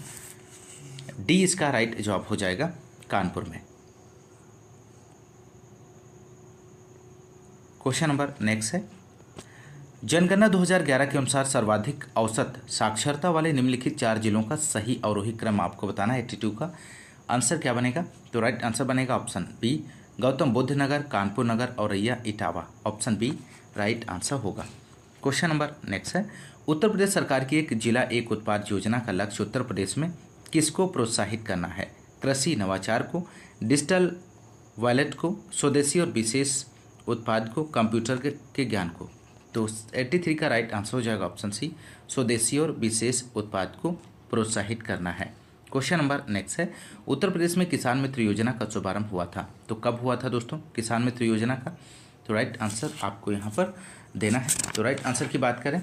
डी इसका राइट जवाब हो जाएगा, कानपुर में। क्वेश्चन नंबर नेक्स्ट है, जनगणना 2011 के अनुसार सर्वाधिक औसत साक्षरता वाले निम्नलिखित 4 जिलों का सही अवरोही क्रम आपको बताना है। 82 का आंसर क्या बनेगा? तो राइट आंसर बनेगा option B, Gautam Buddh Nagar, Kanpur Nagar, Auraiya, Etawah. Option B right answer होगा। क्वेश्चन नंबर नेक्स्ट है, उत्तर प्रदेश सरकार की एक जिला एक उत्पाद योजना का लक्ष्य उत्तर प्रदेश में किसको प्रोत्साहित करना है? कृषि नवाचार को, डिजिटल वॉलेट को, स्वदेशी और विशेष उत्पाद को, कंप्यूटर के ज्ञान को। तो 83 का राइट आंसर हो जाएगा ऑप्शन सी, स्वदेशी और विशेष उत्पाद को प्रोत्साहित करना है। क्वेश्चन नंबर नेक्स्ट है, उत्तर प्रदेश में किसान मित्र योजना का शुभारंभ हुआ था, तो कब हुआ था दोस्तों किसान मित्र योजना का? तो राइट आंसर आपको यहाँ पर देना है। तो राइट आंसर की बात करें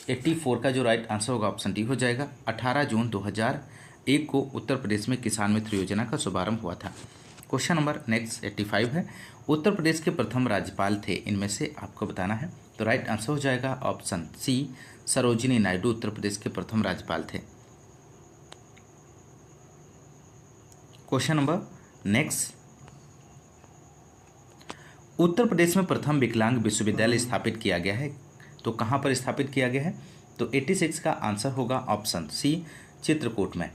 84 का जो राइट आंसर होगा ऑप्शन डी हो जाएगा, 18 जून 2001 को उत्तर प्रदेश में किसान मित्र योजना का शुभारंभ हुआ था। क्वेश्चन नंबर नेक्स्ट 85 है, उत्तर प्रदेश के प्रथम राज्यपाल थे, इनमें से आपको बताना है। तो राइट आंसर हो जाएगा ऑप्शन सी, सरोजिनी नायडू उत्तर प्रदेश के प्रथम राज्यपाल थे। क्वेश्चन नंबर नेक्स्ट, उत्तर प्रदेश में प्रथम विकलांग विश्वविद्यालय स्थापित किया गया है, तो कहाँ पर स्थापित किया गया है? तो 86 का आंसर होगा ऑप्शन सी, चित्रकूट में।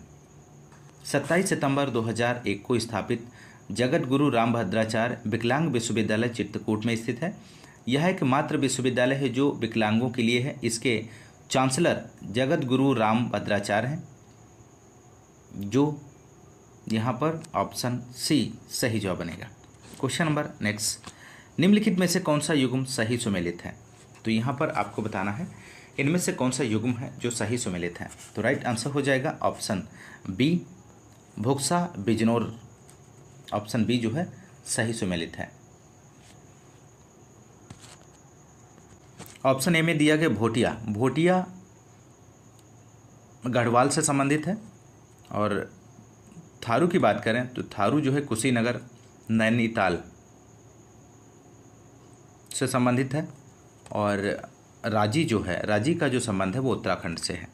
27 सितंबर 2001 को स्थापित जगत गुरु रामभद्राचार्य विकलांग विश्वविद्यालय चित्रकूट में स्थित है। यह एक मात्र विश्वविद्यालय है जो विकलांगों के लिए है। इसके चांसलर जगत गुरु रामभद्राचार्य हैं, जो यहाँ पर ऑप्शन सी सही जवाब बनेगा। क्वेश्चन नंबर नेक्स्ट, निम्नलिखित में से कौन सा युग्म सही सुमेलित है? तो यहाँ पर आपको बताना है इनमें से कौन सा युग्म है जो सही सुमेलित है। तो राइट आंसर हो जाएगा option B, Bhuksa Bijnor. Option B जो है सही सुमेलित है। ऑप्शन ए में दिया गया भोटिया, भोटिया गढ़वाल से संबंधित है। और थारू की बात करें तो थारू जो है कुशीनगर नैनीताल से संबंधित है। और राजी जो है, राजी का जो संबंध है वो उत्तराखंड से है।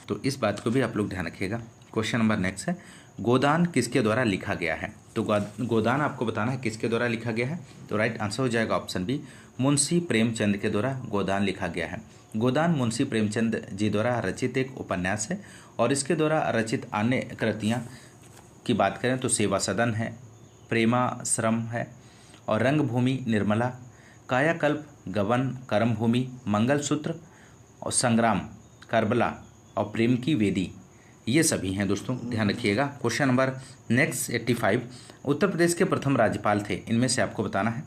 तो इस बात को भी आप लोग ध्यान रखिएगा। क्वेश्चन नंबर नेक्स्ट है, गोदान किसके द्वारा लिखा गया है? तो गोदान आपको बताना है किसके द्वारा लिखा गया है। तो राइट आंसर हो जाएगा ऑप्शन बी, मुंशी प्रेमचंद के द्वारा गोदान लिखा गया है। गोदान मुंशी प्रेमचंद जी द्वारा रचित एक उपन्यास है और इसके द्वारा रचित अन्य कृतियाँ की बात करें तो सेवा सदन है, प्रेमाश्रम है और रंगभूमि निर्मला, कायाकल्प गबन कर्मभूमि, मंगलसूत्र और संग्राम करबला और प्रेम की वेदी, ये सभी हैं दोस्तों, ध्यान रखिएगा। Question number next 85, Uttar Pradesh के प्रथम राज्यपाल थे, इनमें से आपको बताना है।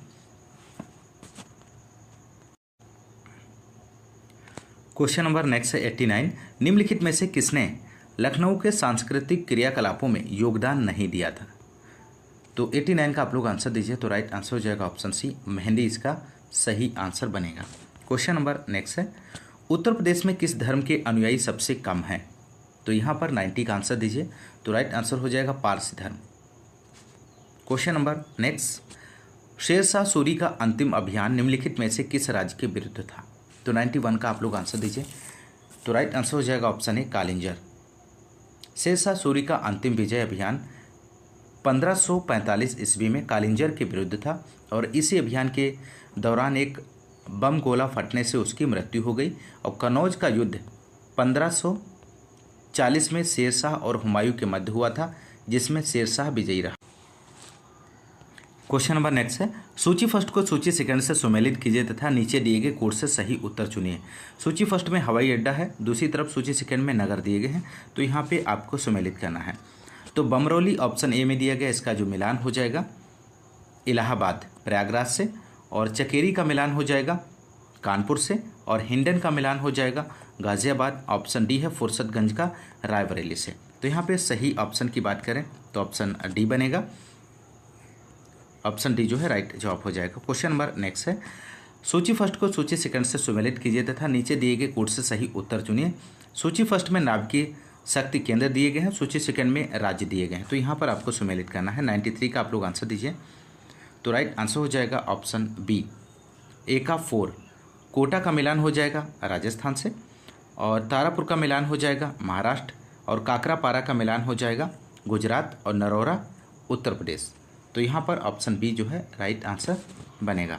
क्वेश्चन नंबर नेक्स्ट है 89, निम्नलिखित में से किसने लखनऊ के सांस्कृतिक क्रियाकलापों में योगदान नहीं दिया था? तो 89 का आप लोग आंसर दीजिए। तो राइट आंसर हो जाएगा ऑप्शन सी, मेहंदी इसका सही आंसर बनेगा। क्वेश्चन नंबर नेक्स्ट है, उत्तर प्रदेश में किस धर्म के अनुयायी सबसे कम हैं? तो यहाँ पर 90 का आंसर दीजिए। तो राइट आंसर हो जाएगा पारसी धर्म। Question number next, Sher Shah Suri का अंतिम अभियान निम्नलिखित में से किस राज्य के विरुद्ध था? तो 91 का आप लोग आंसर दीजिए। तो राइट आंसर हो जाएगा ऑप्शन ए, कालिंजर। शेरशाह सूरी का अंतिम विजय अभियान 1545 ईस्वी में कालिंजर के विरुद्ध था और इसी अभियान के दौरान एक बम गोला फटने से उसकी मृत्यु हो गई और कन्नौज का युद्ध 1540 में शेरशाह और हुमायूं के मध्य हुआ था, जिसमें शेरशाह विजयी रहा। क्वेश्चन नंबर नेक्स्ट है, सूची फर्स्ट को सूची सेकंड से सुमेलित कीजिए तथा नीचे दिए गए कोड से सही उत्तर चुनिए। सूची फर्स्ट में हवाई अड्डा है, दूसरी तरफ सूची सेकंड में नगर दिए गए हैं, तो यहाँ पे आपको सुमेलित करना है। तो बमरौली ऑप्शन ए में दिया गया, इसका जो मिलान हो जाएगा इलाहाबाद प्रयागराज से, और चकेरी का मिलान हो जाएगा कानपुर से, और हिंडन का मिलान हो जाएगा गाजियाबाद। ऑप्शन डी है फुर्सतगंज का रायबरेली से। तो यहाँ पे सही ऑप्शन की बात करें तो ऑप्शन डी बनेगा। ऑप्शन डी जो है राइट जवाब हो जाएगा। क्वेश्चन नंबर नेक्स्ट है, सूची फर्स्ट को सूची सेकंड से सुमेलित कीजिए तथा नीचे दिए गए कोड से सही उत्तर चुनिए। सूची फर्स्ट में नाभिकीय शक्ति केंद्र दिए गए हैं, सूची सेकंड में राज्य दिए गए हैं, तो यहाँ पर आपको सुमेलित करना है। 93 का आप लोग आंसर दीजिए। तो राइट आंसर हो जाएगा ऑप्शन बी, ए का 4। कोटा का मिलान हो जाएगा राजस्थान से, और तारापुर का मिलान हो जाएगा महाराष्ट्र, और काकरापारा का मिलान हो जाएगा गुजरात, और नरौरा उत्तर प्रदेश। तो यहाँ पर ऑप्शन बी जो है राइट आंसर बनेगा।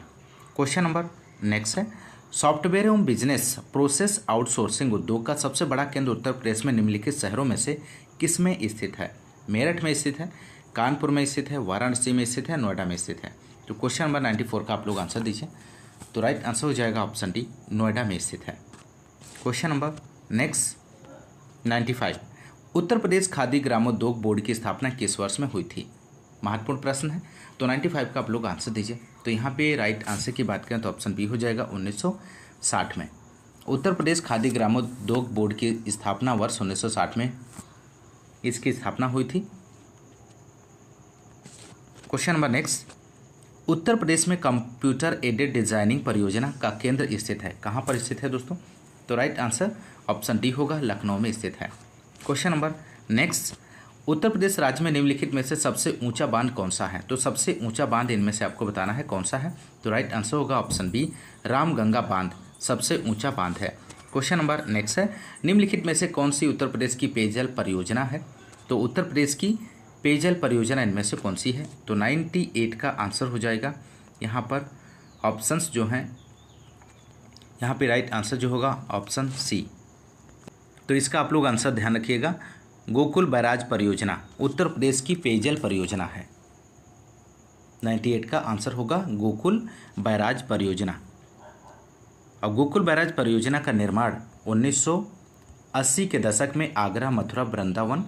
क्वेश्चन नंबर नेक्स्ट है, सॉफ्टवेयर एवं बिजनेस प्रोसेस आउटसोर्सिंग उद्योग का सबसे बड़ा केंद्र उत्तर प्रदेश में निम्नलिखित शहरों में से किस में स्थित है? मेरठ में स्थित है, कानपुर में स्थित है, वाराणसी में स्थित है, नोएडा में स्थित है। तो क्वेश्चन नंबर 94 का आप लोग आंसर दीजिए। तो राइट आंसर हो जाएगा ऑप्शन डी, नोएडा में स्थित है। Question number next 95, Uttar Pradesh khadi ग्रामोद्योग बोर्ड की स्थापना किस वर्ष में हुई थी? महत्वपूर्ण प्रश्न है। तो 95 का आप लोग आंसर दीजिए। तो यहाँ पे राइट आंसर की बात करें तो ऑप्शन बी हो जाएगा 1960 में। उत्तर प्रदेश खादी ग्रामोद्योग बोर्ड की स्थापना वर्ष 1960 में इसकी स्थापना हुई थी। क्वेश्चन नंबर नेक्स्ट, उत्तर प्रदेश में कंप्यूटर एडेड डिजाइनिंग परियोजना का केंद्र स्थित है, कहाँ पर स्थित है दोस्तों? तो राइट आंसर ऑप्शन डी होगा, लखनऊ में स्थित है। Question number next, Uttar Pradesh राज्य में निम्नलिखित में से सबसे ऊंचा बांध कौन सा है? तो सबसे ऊंचा बांध इनमें से आपको बताना है कौन सा है। तो राइट आंसर होगा ऑप्शन बी, रामगंगा बांध सबसे ऊंचा बांध है। क्वेश्चन नंबर नेक्स्ट है, निम्नलिखित में से कौन सी उत्तर प्रदेश की पेयजल परियोजना है? तो उत्तर प्रदेश की पेयजल परियोजना इनमें से कौन सी है? तो 98 का आंसर हो जाएगा। यहाँ पर ऑप्शंस जो हैं, यहाँ पे राइट आंसर जो होगा ऑप्शन सी। तो इसका आप लोग आंसर ध्यान रखिएगा, गोकुल बैराज परियोजना उत्तर प्रदेश की पेयजल परियोजना है। 98 का आंसर होगा गोकुल बैराज परियोजना। और गोकुल बैराज परियोजना का निर्माण 1980 के दशक में आगरा, मथुरा, वृंदावन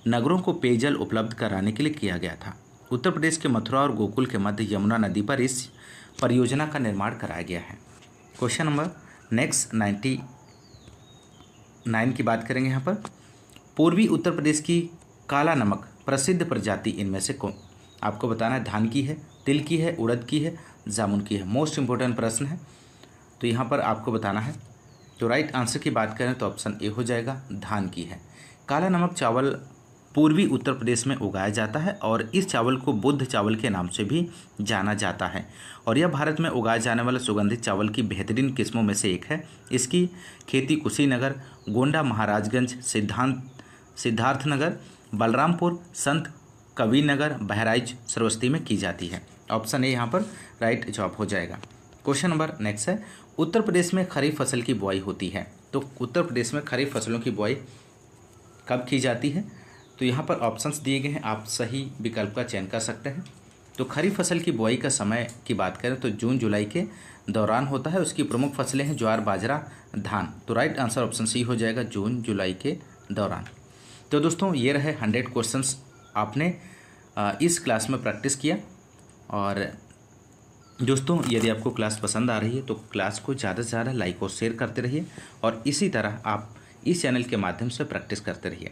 नगरों को पेयजल उपलब्ध कराने के लिए किया गया था। उत्तर प्रदेश के मथुरा और गोकुल के मध्य यमुना नदी पर इस परियोजना का निर्माण कराया गया है। क्वेश्चन नंबर नेक्स्ट 99 की बात करेंगे। यहाँ पर पूर्वी उत्तर प्रदेश की काला नमक प्रसिद्ध प्रजाति इनमें से कौन? आपको बताना है, धान की है, तिल की है, उड़द की है, जामुन की है। मोस्ट इंपॉर्टेंट प्रश्न है, तो यहाँ पर आपको बताना है। तो राइट आंसर की बात करें तो ऑप्शन ए हो जाएगा, धान की है। काला नमक चावल पूर्वी उत्तर प्रदेश में उगाया जाता है और इस चावल को बुद्ध चावल के नाम से भी जाना जाता है और यह भारत में उगाए जाने वाले सुगंधित चावल की बेहतरीन किस्मों में से एक है। इसकी खेती कुशीनगर, गोंडा, महाराजगंज, सिद्धार्थनगर, बलरामपुर, संत कबीरनगर, बहराइच, श्रावस्ती में की जाती है। ऑप्शन ए यहाँ पर राइट जवाब हो जाएगा। क्वेश्चन नंबर नेक्स्ट है, उत्तर प्रदेश में खरीफ फसल की बुआई होती है, तो उत्तर प्रदेश में खरीफ फसलों की बुआई कब की जाती है? तो यहाँ पर ऑप्शंस दिए गए हैं, आप सही विकल्प का चयन कर सकते हैं। तो खरीफ फसल की बुआई का समय की बात करें तो जून जुलाई के दौरान होता है। उसकी प्रमुख फसलें हैं ज्वार, बाजरा, धान। तो राइट आंसर ऑप्शन सी हो जाएगा, जून जुलाई के दौरान। तो दोस्तों ये रहे 100 क्वेश्चंस, आपने इस क्लास में प्रैक्टिस किया। और दोस्तों यदि आपको क्लास पसंद आ रही है तो क्लास को ज़्यादा से ज़्यादा लाइक और शेयर करते रहिए, और इसी तरह आप इस चैनल के माध्यम से प्रैक्टिस करते रहिए।